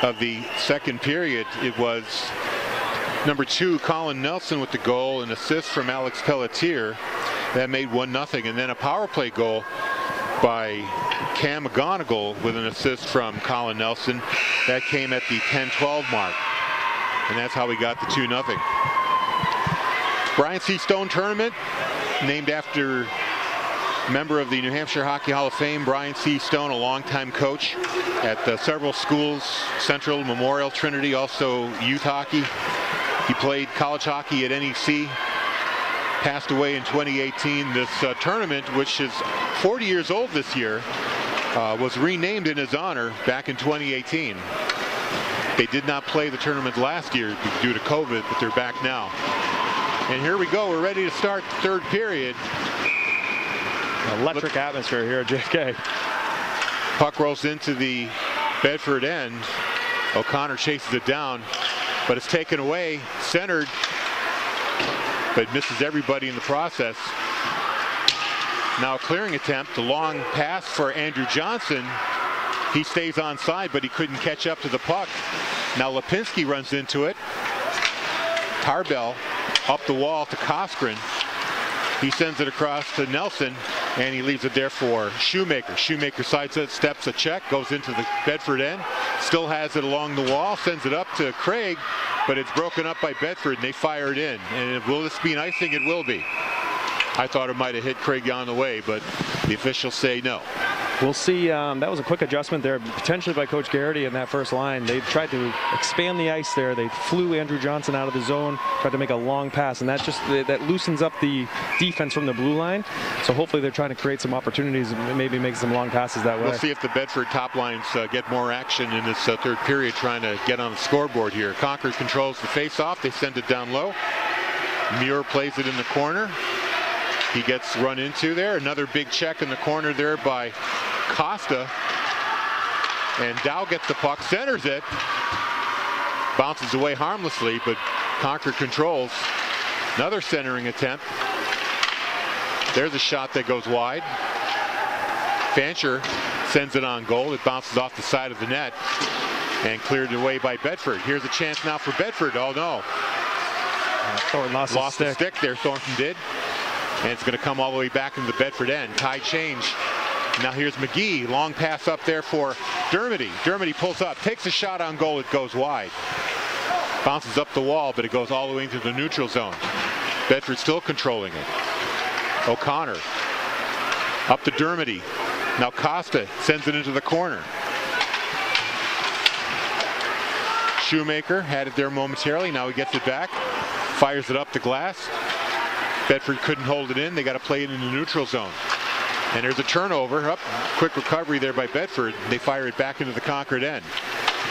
of the second period, it was number 2, Colin Nelson with the goal, an assist from Alex Pelletier. That made 1-0, and then a power play goal by Cam McGonigal with an assist from Colin Nelson. That came at the 10-12 mark, and that's how we got the 2-0. Brian C. Stone tournament, named after member of the New Hampshire Hockey Hall of Fame, Brian C. Stone, a longtime coach at several schools, Central, Memorial, Trinity, also youth hockey. He played college hockey at NEC, passed away in 2018. This tournament, which is 40 years old this year, was renamed in his honor back in 2018. They did not play the tournament last year due to COVID, but they're back now. And here we go. We're ready to start the third period. Electric atmosphere here at JFK. Puck rolls into the Bedford end. O'Connor chases it down, but it's taken away, centered, but misses everybody in the process. Now a clearing attempt, a long pass for Andrew Johnson. He stays onside, but he couldn't catch up to the puck. Now Lipinski runs into it. Tarbell up the wall to Coskren. He sends it across to Nelson, and he leaves it there for Shoemaker. Shoemaker sidesteps a check, goes into the Bedford end, still has it along the wall, sends it up to Craig, but it's broken up by Bedford, and they fire it in. And will this be an icing? It will be. I thought it might have hit Craig on the way, but the officials say no. We'll see. That was a quick adjustment there, potentially by Coach Garrity in that first line. They tried to expand the ice there. They flew Andrew Johnson out of the zone, tried to make a long pass, and that loosens up the defense from the blue line. So hopefully they're trying to create some opportunities and maybe make some long passes that way. We'll see if the Bedford top lines get more action in this third period, trying to get on the scoreboard here. Concord controls the face-off. They send it down low. Muir plays it in the corner. He gets run into there. Another big check in the corner there by Costa. And Dow gets the puck, centers it. Bounces away harmlessly, but Concord controls. Another centering attempt. There's a shot that goes wide. Fancher sends it on goal. It bounces off the side of the net and cleared away by Bedford. Here's a chance now for Bedford. Oh no. Thornton lost the stick there, Thornton did. And it's going to come all the way back into the Bedford end. Tie change. Now here's McGee. Long pass up there for Dermody. Dermody pulls up, takes a shot on goal. It goes wide. Bounces up the wall, but it goes all the way into the neutral zone. Bedford still controlling it. O'Connor up to Dermody. Now Costa sends it into the corner. Shoemaker had it there momentarily. Now he gets it back. Fires it up the glass. Bedford couldn't hold it in. They got to play it in the neutral zone. And there's a turnover. Up, quick recovery there by Bedford. They fire it back into the Concord end.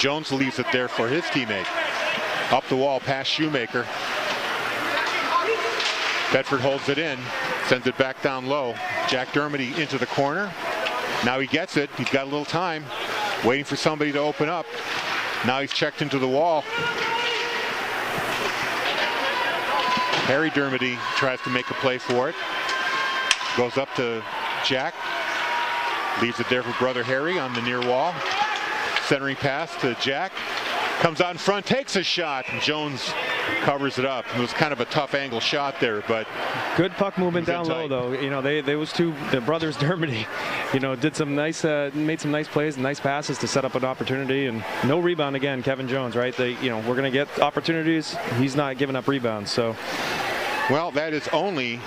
Jones leaves it there for his teammate. Up the wall past Shoemaker. Bedford holds it in, sends it back down low. Jack Dermody into the corner. Now he gets it. He's got a little time, waiting for somebody to open up. Now he's checked into the wall. Harry Dermody tries to make a play for it. Goes up to Jack. Leaves it there for brother Harry on the near wall. Centering pass to Jack. Comes out in front, takes a shot, and Jones covers it up. It was kind of a tough angle shot there, but good puck movement down low, though. You know, the brothers Dermody, you know, did some nice, made some nice plays and nice passes to set up an opportunity, and no rebound again. Kevin Jones, right? You know, we're going to get opportunities. He's not giving up rebounds, so. Well, that is only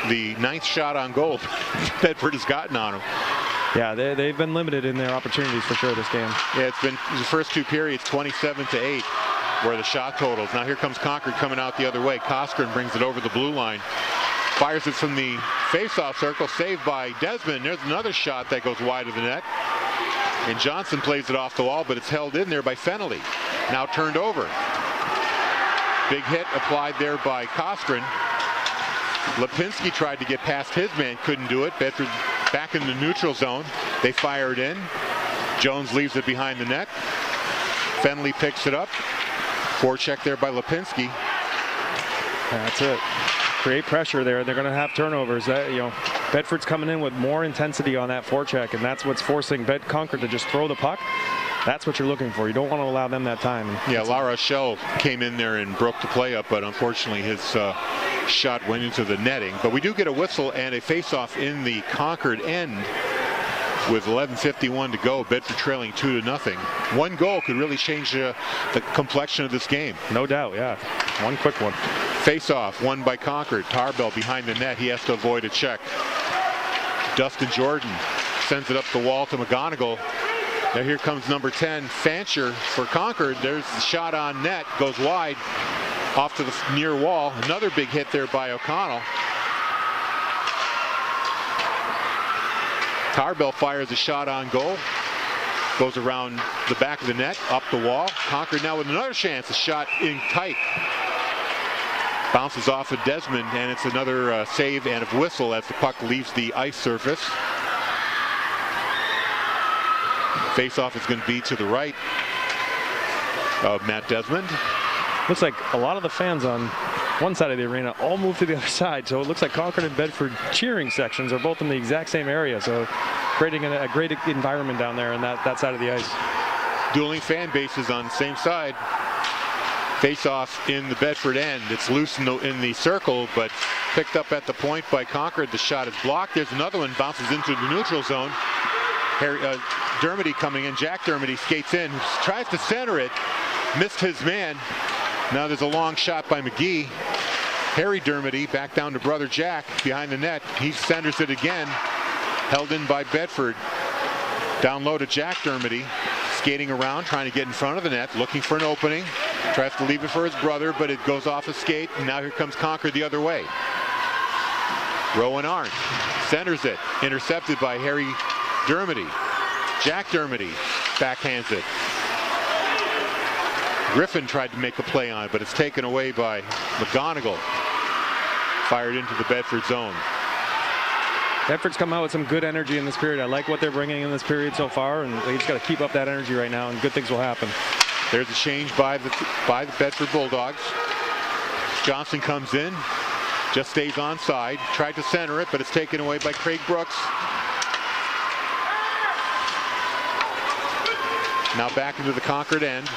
the 9th shot on goal Bedford has gotten on him. Yeah, they've been limited in their opportunities for sure this game. Yeah, it's been the first two periods 27-8 were the shot totals. Now here comes Concord coming out the other way. Coskren brings it over the blue line. Fires it from the face-off circle, saved by Desmond. There's another shot that goes wide of the net. And Johnson plays it off the wall, but it's held in there by Fennelly. Now turned over. Big hit applied there by Coskren. Lipinski tried to get past his man, couldn't do it. Bedford back in the neutral zone. They fire it in. Jones leaves it behind the net. Fennelly picks it up. Forecheck there by Lipinski. That's it. Create pressure there. They're going to have turnovers. Bedford's coming in with more intensity on that forecheck, and that's what's forcing Concord to just throw the puck. That's what you're looking for. You don't want to allow them that time. Yeah, La Rochelle came in there and broke the play up, but unfortunately his shot went into the netting. But we do get a whistle and a face-off in the Concord end with 11:51 to go. Bedford trailing 2-0. One goal could really change the complexion of this game. No doubt, yeah. One quick one. Face-off, won by Concord. Tarbell behind the net. He has to avoid a check. Dustin Jordan sends it up the wall to McGonigal. Now here comes number 10, Fancher for Concord. There's the shot on net, goes wide, off to the near wall. Another big hit there by O'Connell. Tarbell fires a shot on goal. Goes around the back of the net, up the wall. Concord now with another chance, a shot in tight. Bounces off of Desmond, and it's another save and a whistle as the puck leaves the ice surface. Face-off is going to be to the right of Matt Desmond. Looks like a lot of the fans on one side of the arena all moved to the other side, so it looks like Concord and Bedford cheering sections are both in the exact same area, so creating a great environment down there on that side of the ice. Dueling fan bases on the same side. Face-off in the Bedford end. It's loose in the circle, but picked up at the point by Concord. The shot is blocked. There's another one, bounces into the neutral zone. Dermody coming in. Jack Dermody skates in, tries to center it, missed his man. Now there's a long shot by McGee. Harry Dermody back down to brother Jack behind the net. He centers it again. Held in by Bedford. Down low to Jack Dermody. Skating around, trying to get in front of the net, looking for an opening. Tries to leave it for his brother, but it goes off a skate. And now here comes Concord the other way. Rowan Arndt centers it. Intercepted by Harry Dermody. Jack Dermody backhands it. Griffin tried to make a play on it, but it's taken away by McGonigal. Fired into the Bedford zone. Bedford's come out with some good energy in this period. I like what they're bringing in this period so far, and they just got to keep up that energy right now, and good things will happen. There's a change by the Bedford Bulldogs. Johnson comes in, just stays onside. Tried to center it, but it's taken away by Craig Brooks. Now back into the Concord end.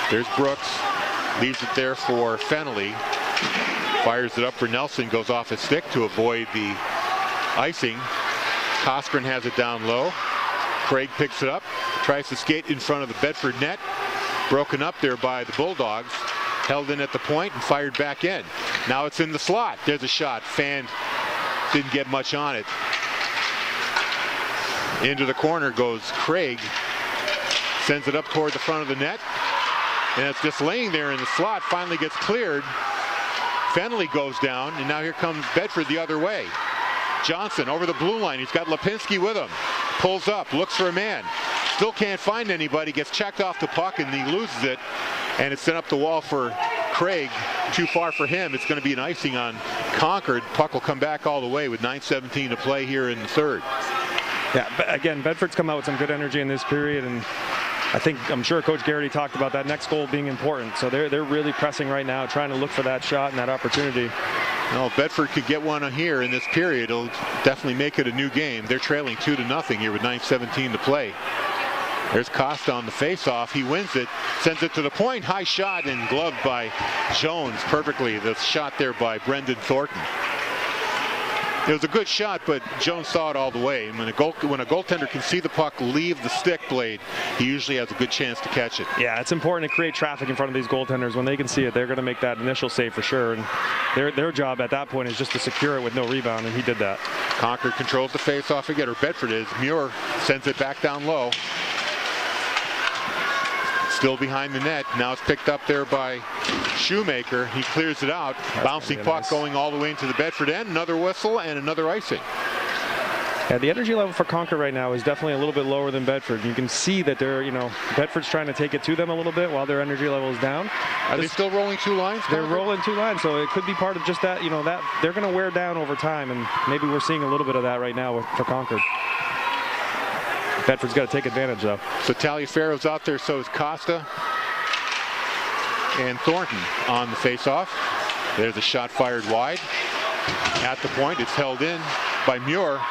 There's Brooks, leaves it there for Fennelly. Fires it up for Nelson, goes off his stick to avoid the icing. Coskren has it down low. Craig picks it up, tries to skate in front of the Bedford net. Broken up there by the Bulldogs. Held in at the point and fired back in. Now it's in the slot. There's a shot. Fan didn't get much on it. Into the corner goes Craig. Sends it up toward the front of the net. And it's just laying there in the slot. Finally gets cleared. Fennelly goes down, and now here comes Bedford the other way. Johnson over the blue line. He's got Lipinski with him. Pulls up, looks for a man. Still can't find anybody. Gets checked off the puck, and he loses it. And it's sent up the wall for Craig. Too far for him. It's going to be an icing on Concord. Puck will come back all the way with 9:17 to play here in the third. Yeah, but again, Bedford's come out with some good energy in this period, and I'm sure Coach Garrity talked about that next goal being important. So they're really pressing right now, trying to look for that shot and that opportunity. Well, if Bedford could get one here in this period, it'll definitely make it a new game. They're trailing 2-0 here with 9:17 to play. There's Costa on the face-off. He wins it, sends it to the point. High shot and gloved by Jones perfectly. The shot there by Brendan Thornton. It was a good shot, but Jones saw it all the way. And when a goaltender can see the puck leave the stick blade, he usually has a good chance to catch it. Yeah, it's important to create traffic in front of these goaltenders. When they can see it, they're going to make that initial save for sure. And their job at that point is just to secure it with no rebound, and he did that. Concord controls the face-off again, or Bedford is. Muir sends it back down low. Still behind the net. Now it's picked up there by Shoemaker. He clears it out. Bouncing puck going all the way into the Bedford end. Another whistle and another icing. Yeah, the energy level for Concord right now is definitely a little bit lower than Bedford. You can see that they're, Bedford's trying to take it to them a little bit while their energy level is down. Are they still rolling 2 lines? They're rolling 2 lines, so it could be part of just that, that they're going to wear down over time, and maybe we're seeing a little bit of that right now for Concord. Bedford's got to take advantage, though. So Taliaferro's out there, so is Costa. And Thornton on the face-off. There's a shot fired wide. At the point, it's held in by Muir.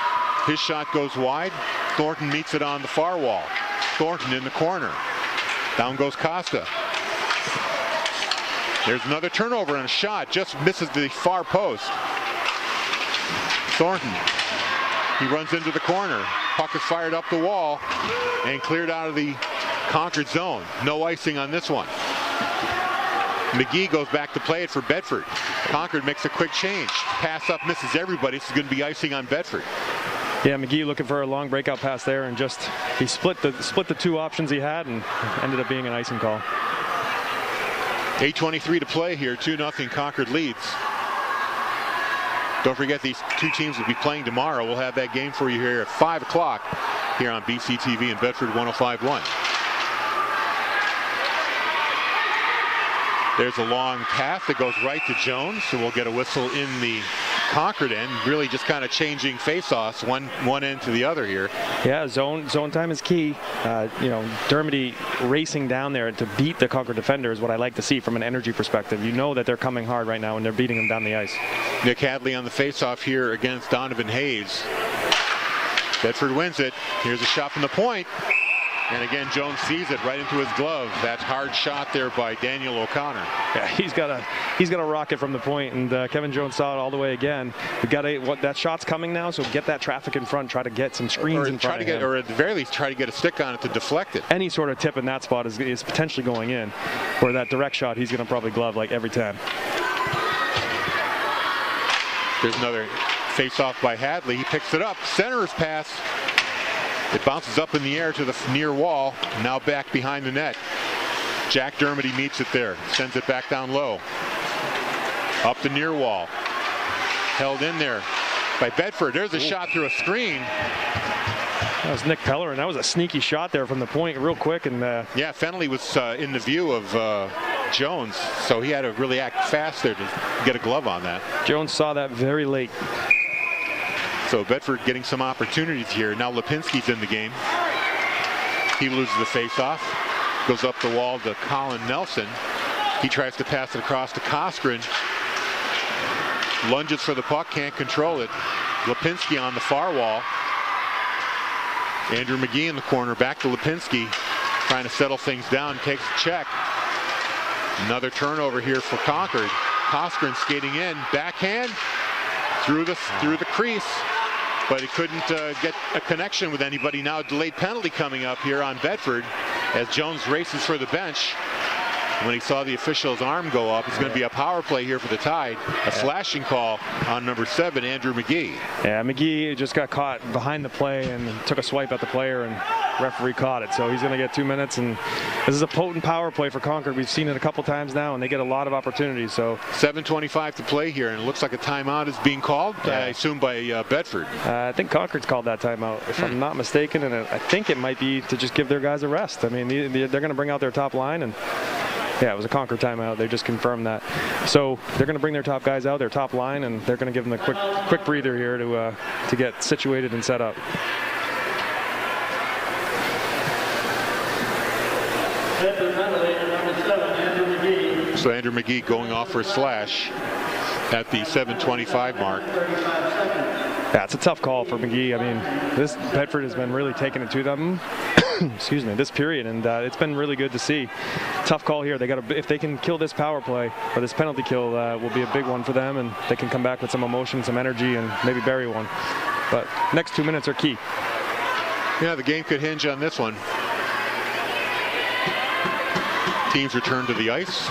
His shot goes wide. Thornton meets it on the far wall. Thornton in the corner. Down goes Costa. There's another turnover and a shot. Just misses the far post. Thornton. He runs into the corner. Puck is fired up the wall and cleared out of the Concord zone. No icing on this one. McGee goes back to play it for Bedford. Concord makes a quick change. Pass up, misses everybody. This is going to be icing on Bedford. Yeah, McGee looking for a long breakout pass there, and just he split the 2 options he had, and ended up being an icing call. 8:23 to play here. 2-0 Concord leads. Don't forget, these 2 teams will be playing tomorrow. We'll have that game for you here at 5 o'clock here on BCTV and Bedford 105.1. There's a long pass that goes right to Jones, so we'll get a whistle in the Concord end. Really just kind of changing face-offs one end to the other here. Yeah, zone time is key. Dermody racing down there to beat the Concord defender is what I like to see from an energy perspective. You know that they're coming hard right now and they're beating them down the ice. Nick Hadley on the face-off here against Donovan Hayes. Bedford wins it. Here's a shot from the point. And again, Jones sees it right into his glove. That hard shot there by Daniel O'Connor. Yeah, he's got a rocket from the point, and Kevin Jones saw it all the way again. We got that shot's coming now, so get that traffic in front. Try to get some screens in front of him. Or at the very least, try to get a stick on it to deflect it. Any sort of tip in that spot is potentially going in. Where that direct shot, he's going to probably glove like every time. There's another face-off by Hadley. He picks it up. Center's pass. It bounces up in the air to the near wall. Now back behind the net. Jack Dermody meets it there. Sends it back down low. Up the near wall. Held in there by Bedford. There's a shot through a screen. That was Nick Pellerin. That was a sneaky shot there from the point real quick. And yeah, Fennelly was in the view of Jones, so he had to really act fast there to get a glove on that. Jones saw that very late. So Bedford getting some opportunities here. Now Lipinski's in the game. He loses the face-off. Goes up the wall to Colin Nelson. He tries to pass it across to Coskren. Lunges for the puck, can't control it. Lipinski on the far wall. Andrew McGee in the corner, back to Lipinski. Trying to settle things down, takes a check. Another turnover here for Concord. Coskren skating in, backhand. Through the crease, but he couldn't get a connection with anybody. Now a delayed penalty coming up here on Bedford as Jones races for the bench. When he saw the official's arm go up, it's going to be a power play here for the Tide. A slashing call on number 7, Andrew McGee. Yeah, McGee just got caught behind the play and took a swipe at the player, and referee caught it. So he's going to get 2 minutes, and this is a potent power play for Concord. We've seen it a couple times now, and they get a lot of opportunities. So 7:25 to play here, and it looks like a timeout is being called, I assume by Bedford. I think Concord's called that timeout, if I'm not mistaken, and I think it might be to just give their guys a rest. I mean, they're going to bring out their top line, and yeah, it was a Concord timeout. They just confirmed that. So they're going to bring their top guys out, their top line, and they're going to give them a quick breather here to get situated and set up. So Andrew McGee going off for a slash at the 7:25 mark. Yeah, it's a tough call for McGee. I mean, this Bedford has been really taking it to them. Excuse me, this period, and it's been really good to see. Tough call here. They got to, if they can kill this power play or this penalty kill, will be a big one for them, and they can come back with some emotion, some energy, and maybe bury one. But next 2 minutes are key. Yeah, the game could hinge on this one. Teams return to the ice.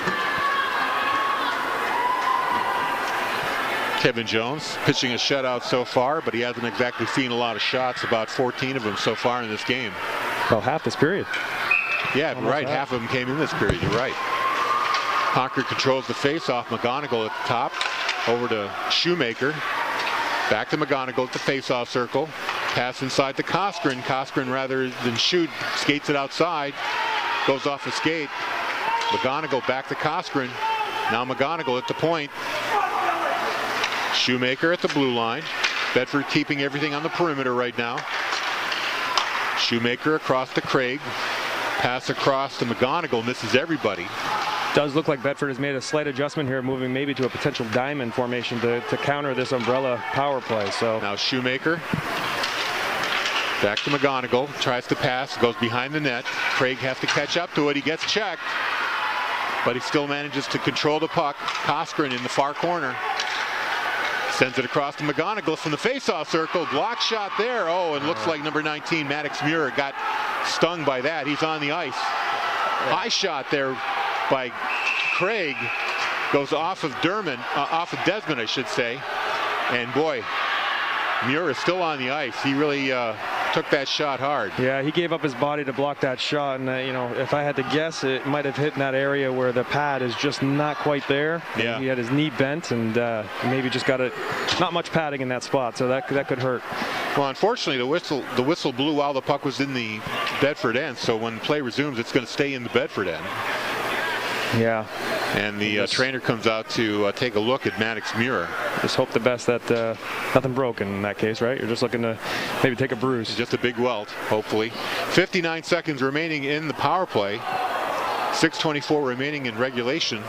Kevin Jones pitching a shutout so far, but he hasn't exactly seen a lot of shots, about 14 of them so far in this game. Well, half this period. Yeah, right. Half of them came in this period. You're right. Concord controls the face-off. McGonigal at the top. Over to Shoemaker. Back to McGonigal at the face-off circle. Pass inside to Coskren. Coskren, rather than shoot, skates it outside. Goes off the skate. McGonigal back to Coskren. Now McGonigal at the point. Shoemaker at the blue line. Bedford keeping everything on the perimeter right now. Shoemaker across to Craig. Pass across to McGonigal. Misses everybody. Does look like Bedford has made a slight adjustment here, moving maybe to a potential diamond formation to counter this umbrella power play. So now Shoemaker back to McGonigal, tries to pass, goes behind the net. Craig has to catch up to it. He gets checked, but he still manages to control the puck. Coskren in the far corner sends it across to McGonigal from the face-off circle. Block shot there. Oh, and looks like number 19 Maddox Muir got stung by that. He's on the ice. High shot there by Craig, goes off of Desmond, I should say. And boy, Muir is still on the ice. He really took that shot hard. Yeah, he gave up his body to block that shot, and you know, if I had to guess, it might have hit in that area where the pad is just not quite there. Yeah. He had his knee bent, and maybe just got not much padding in that spot, so that could hurt. Well, unfortunately, the whistle blew while the puck was in the Bedford end, so when play resumes, it's going to stay in the Bedford end. Yeah. And the trainer comes out to take a look at Maddox Muir. Just hope the best that nothing broken in that case, right? You're just looking to maybe take a bruise. Just a big welt, hopefully. 59 seconds remaining in the power play. 6:24 remaining in regulation.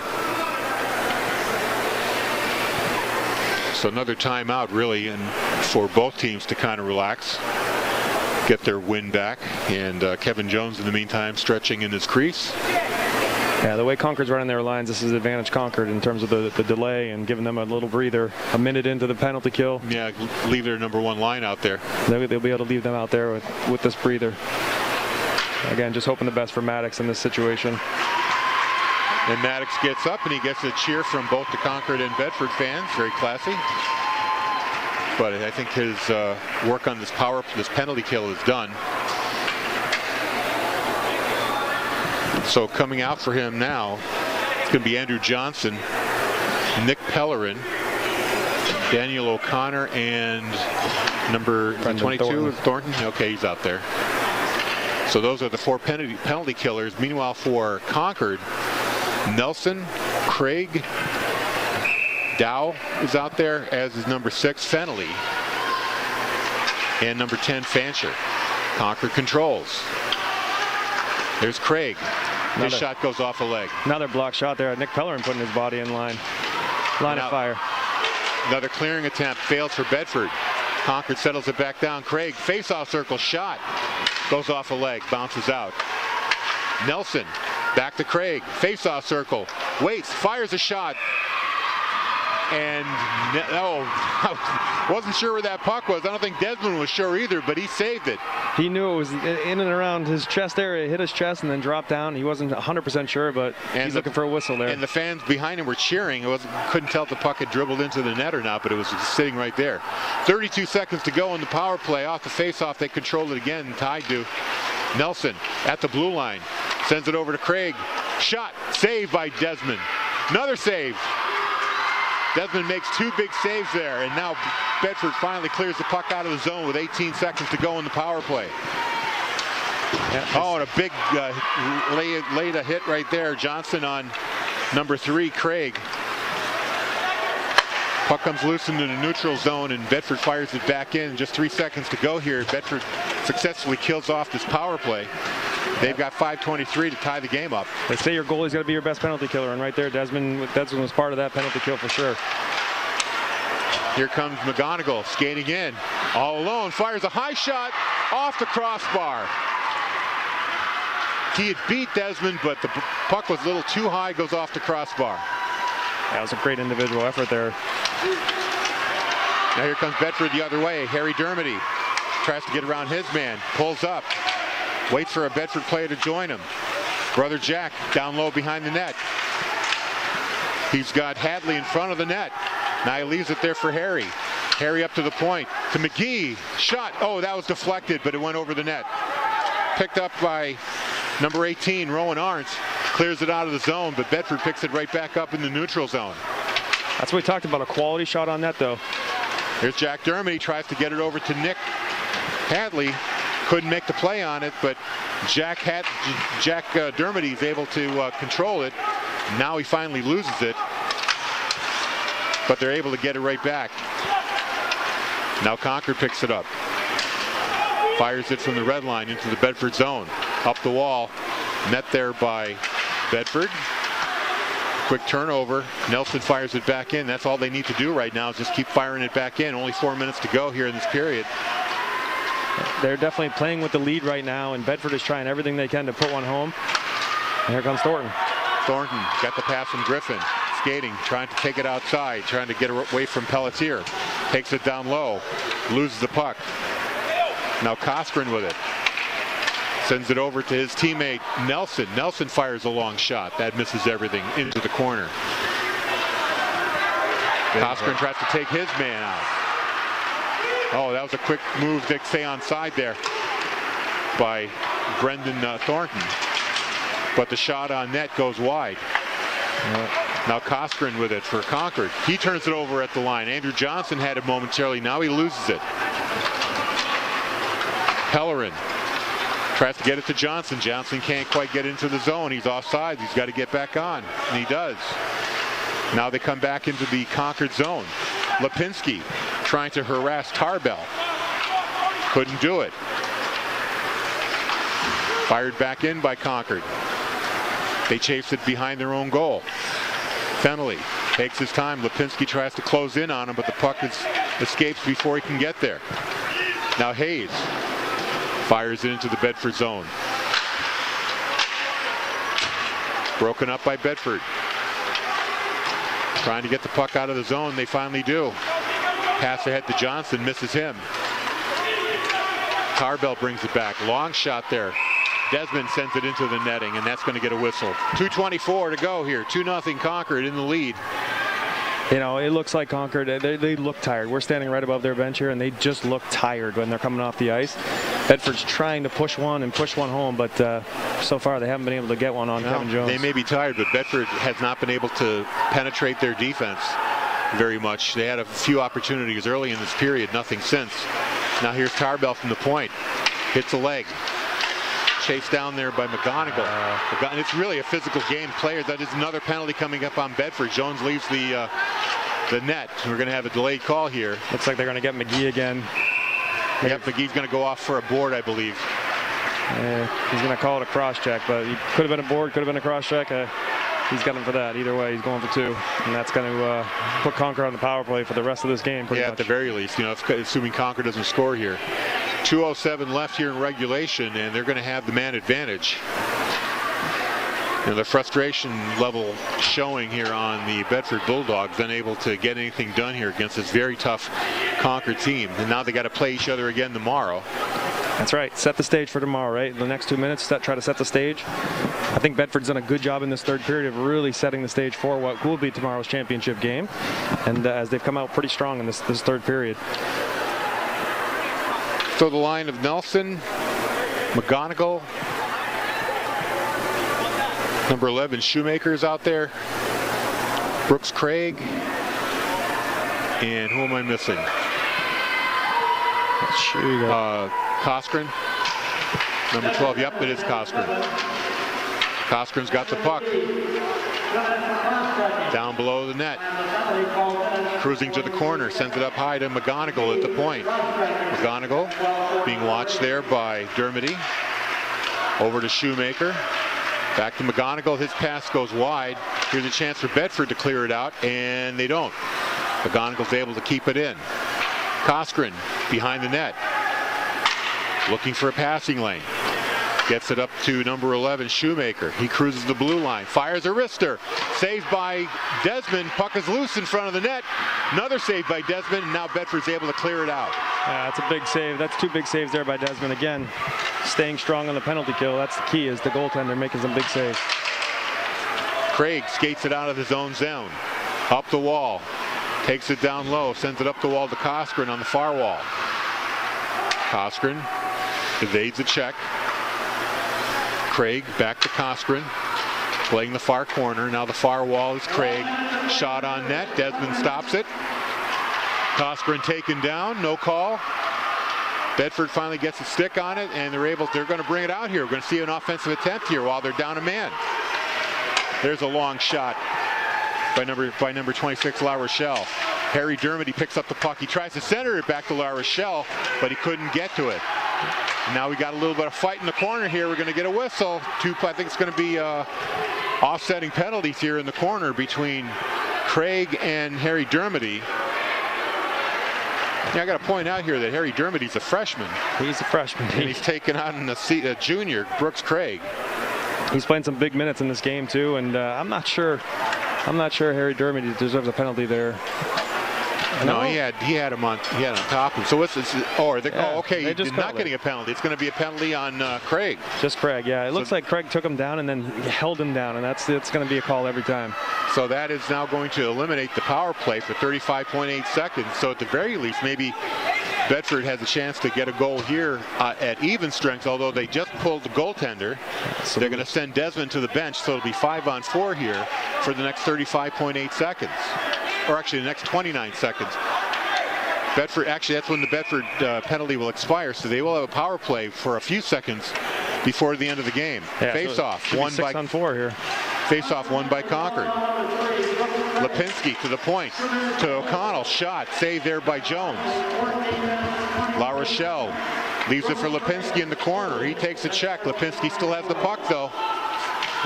So another timeout, really, and for both teams to kind of relax, get their wind back. And Kevin Jones, in the meantime, stretching in his crease. Yeah, the way Concord's running their lines, this is advantage Concord in terms of the delay and giving them a little breather. A minute into the penalty kill. Yeah, leave their number one line out there. They'll be able to leave them out there with this breather. Again, just hoping the best for Maddox in this situation. And Maddox gets up and he gets a cheer from both the Concord and Bedford fans. Very classy. But I think his work on this penalty kill is done. So coming out for him now, it's going to be Andrew Johnson, Nick Pellerin, Daniel O'Connor, and number 22 Thornton. Okay, he's out there. So those are the four penalty killers. Meanwhile, for Concord, Nelson, Craig, Dow is out there, as is number 6 Fennelly, and number 10 Fancher. Concord controls. There's Craig. His shot goes off a leg. Another block shot there. Nick Pellerin putting his body in line of fire. Another clearing attempt fails for Bedford. Concord settles it back down. Craig, face-off circle shot. Goes off a leg, bounces out. Nelson, back to Craig. Face-off circle. Waits, fires a shot. And I wasn't sure where that puck was. I don't think Desmond was sure either, but he saved it. He knew it was in and around his chest area. It hit his chest and then dropped down. He wasn't 100% sure, but he's looking for a whistle there. And the fans behind him were cheering. Couldn't tell if the puck had dribbled into the net or not, but it was just sitting right there. 32 seconds to go in the power play. Off the face-off, they controlled it again. Tied to Nelson at the blue line. Sends it over to Craig. Shot. Saved by Desmond. Another save. Desmond makes 2 big saves there, and now Bedford finally clears the puck out of the zone with 18 seconds to go in the power play. Oh, and a big laid a hit right there. Johnson on number 3, Craig. Puck comes loose into the neutral zone, and Bedford fires it back in. Just 3 seconds to go here. Bedford successfully kills off this power play. They've got 5:23 to tie the game up. They say your goalie's got to be your best penalty killer, and right there, Desmond was part of that penalty kill for sure. Here comes McGonigal skating in, all alone, fires a high shot off the crossbar. He had beat Desmond, but the puck was a little too high, goes off the crossbar. That was a great individual effort there. Now here comes Bedford the other way. Harry Dermody tries to get around his man, pulls up. Waits for a Bedford player to join him. Brother Jack down low behind the net. He's got Hadley in front of the net. Now he leaves it there for Harry. Harry up to the point. To McGee. Shot. Oh, that was deflected, but it went over the net. Picked up by number 18, Rowan Arndt. clears it out of the zone, but Bedford picks it right back up in the neutral zone. That's what we talked about, a quality shot on net, though. Here's Jack Dermody, tries to get it over to Nick Hadley. Couldn't make the play on it, but Jack Dermody is able to control it. Now he finally loses it, but they're able to get it right back. Now Concord picks it up. Fires it from the red line into the Bedford zone. Up the wall. Met there by Bedford. Quick turnover. Nelson fires it back in. That's all they need to do right now is just keep firing it back in. Only 4 minutes to go here in this period. They're definitely playing with the lead right now, and Bedford is trying everything they can to put one home. And here comes Thornton. Thornton got the pass from Griffin. Skating, trying to take it outside, trying to get away from Pelletier. Takes it down low. Loses the puck. Now Coskren with it. Sends it over to his teammate Nelson. Nelson fires a long shot. That misses everything into the corner. Coskren tries to take his man out. Oh, that was a quick move to stay onside there by Brendan Thornton. But the shot on net goes wide. Now Coskren with it for Concord. He turns it over at the line. Andrew Johnson had it momentarily. Now he loses it. Pellerin tries to get it to Johnson. Johnson can't quite get into the zone. He's offside. He's got to get back on, and he does. Now they come back into the Concord zone. Lipinski trying to harass Tarbell. Couldn't do it. Fired back in by Concord. They chased it behind their own goal. Fennelly takes his time. Lipinski tries to close in on him, but the puck escapes before he can get there. Now Hayes fires it into the Bedford zone. Broken up by Bedford. Trying to get the puck out of the zone. They finally do. Pass ahead to Johnson. Misses him. Tarbell brings it back. Long shot there. Desmond sends it into the netting, and that's going to get a whistle. 2:24 to go here. 2-0 Concord in the lead. You know, it looks like Concord, they look tired. We're standing right above their bench here, and they just look tired when they're coming off the ice. Bedford's trying to push one home, but so far they haven't been able to get one on Kevin Jones. They may be tired, but Bedford has not been able to penetrate their defense very much. They had a few opportunities early in this period, nothing since. Now here's Tarbell from the point. Hits a leg. Chased down there by McGonigal. And it's really a physical game. Players, that is another penalty coming up on Bedford. Jones leaves the net. We're going to have a delayed call here. Looks like they're going to get McGee again. Yep, McGee's going to go off for a board, I believe. He's going to call it a cross check, but he could have been a board, could have been a cross check. He's got him for that. Either way, he's going for 2, and that's going to put Concord on the power play for the rest of this game. Pretty much. At the very least, you know, assuming Concord doesn't score here. 2:07 left here in regulation, and they're going to have the man advantage. You know, the frustration level showing here on the Bedford Bulldogs, unable to get anything done here against this very tough Concord team. And now they got to play each other again tomorrow. That's right. Set the stage for tomorrow, right? The next 2 minutes, try to set the stage. I think Bedford's done a good job in this third period of really setting the stage for what will be tomorrow's championship game. And as they've come out pretty strong in this third period. So the line of Nelson, McGonigal, number 11 Shoemaker's out there, Brooks Craig, and who am I missing? Coskren, number 12. Yep, it is Coskren. Coskren's got the puck down below the net. Cruising to the corner, sends it up high to McGonigal at the point. McGonigal being watched there by Dermody. Over to Shoemaker. Back to McGonigal. His pass goes wide. Here's a chance for Bedford to clear it out, and they don't. McGonigal's able to keep it in. Coskren behind the net. Looking for a passing lane. Gets it up to number 11, Shoemaker. He cruises the blue line. Fires a wrister. Saved by Desmond. Puck is loose in front of the net. Another save by Desmond, and now Bedford's able to clear it out. That's a big save. That's 2 big saves there by Desmond. Again, staying strong on the penalty kill. That's the key, is the goaltender making some big saves. Craig skates it out of his own zone. Up the wall. Takes it down low. Sends it up the wall to Coskren on the far wall. Coskren evades a check. Craig back to Coskren. playing the far corner. Now the far wall is Craig. Shot on net. Desmond stops it. Cosgren taken down. No call. Bedford finally gets a stick on it, and they're going to bring it out here. We're going to see an offensive attempt here while they're down a man. There's a long shot by number 26, La Rochelle. Harry Dermody picks up the puck. He tries to center it back to La Rochelle, but he couldn't get to it. Now we got a little bit of fight in the corner here. We're going to get a whistle. I think it's going to be offsetting penalties here in the corner between Craig and Harry Dermody. Yeah, I got to point out here that Harry Dermody's a freshman. He's a freshman. And he's taken on a junior, Brooks Craig. He's playing some big minutes in this game too, and I'm not sure Harry Dermody deserves a penalty there. No, he had him on top of him. So what's this? Okay, he's not getting a penalty. It's going to be a penalty on Craig. Just Craig, yeah. It looks like Craig took him down and then held him down, and it's going to be a call every time. So that is now going to eliminate the power play for 35.8 seconds. So at the very least, maybe Bedford has a chance to get a goal here at even strength, although they just pulled the goaltender. So they're going to send Desmond to the bench, so it'll be 5-on-4 here for the next 35.8 seconds. Or actually the next 29 seconds. Bedford, actually that's when the Bedford penalty will expire, so they will have a power play for a few seconds before the end of the game. Yeah, Face-off, so 6-on-4 here. Face-off won by Concord. Lipinski to the point, to O'Connell, shot, saved there by Jones. La Rochelle leaves it for Lipinski in the corner. He takes a check. Lipinski still has the puck though.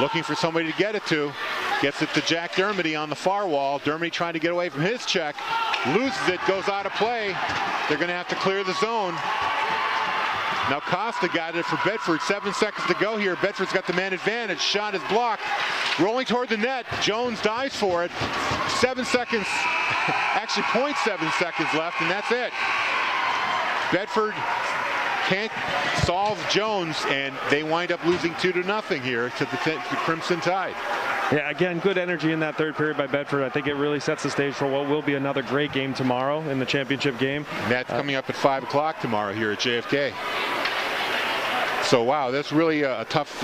Looking for somebody to get it to. Gets it to Jack Dermody on the far wall. Dermody trying to get away from his check. Loses it, goes out of play. They're going to have to clear the zone. Now Costa got it for Bedford. 7 seconds to go here. Bedford's got the man advantage. Shot is blocked. Rolling toward the net. Jones dives for it. 7 seconds, actually 0.7 seconds left, and that's it. Bedford can't solve Jones, and they wind up losing 2-0 here to the Crimson Tide. Yeah, again, good energy in that third period by Bedford. I think it really sets the stage for what will be another great game tomorrow in the championship game. And that's coming up at 5 o'clock tomorrow here at JFK. So wow, that's really a tough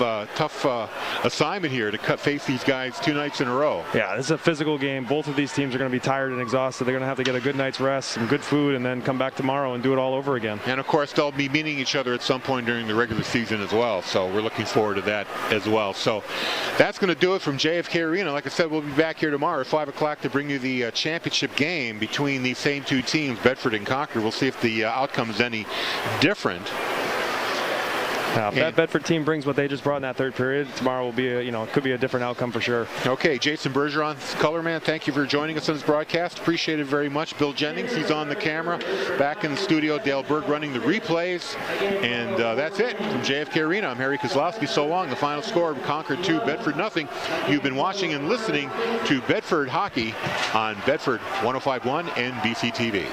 assignment here to face these guys 2 nights in a row. Yeah, this is a physical game. Both of these teams are going to be tired and exhausted. They're going to have to get a good night's rest, some good food, and then come back tomorrow and do it all over again. And of course, they'll be meeting each other at some point during the regular season as well. So we're looking forward to that as well. So that's going to do it from JFK Arena. Like I said, we'll be back here tomorrow at 5 o'clock to bring you the championship game between these same 2 teams, Bedford and Concord. We'll see if the outcome is any different. If that Bedford team brings what they just brought in that third period, tomorrow will be could be a different outcome for sure. Okay, Jason Bergeron, color man, thank you for joining us on this broadcast. Appreciate it very much. Bill Jennings, he's on the camera. Back in the studio, Dale Berg running the replays. And that's it from JFK Arena. I'm Harry Kozlowski. So long. The final score of Concord 2, Bedford 0. You've been watching and listening to Bedford Hockey on Bedford 105.1 and BCTV.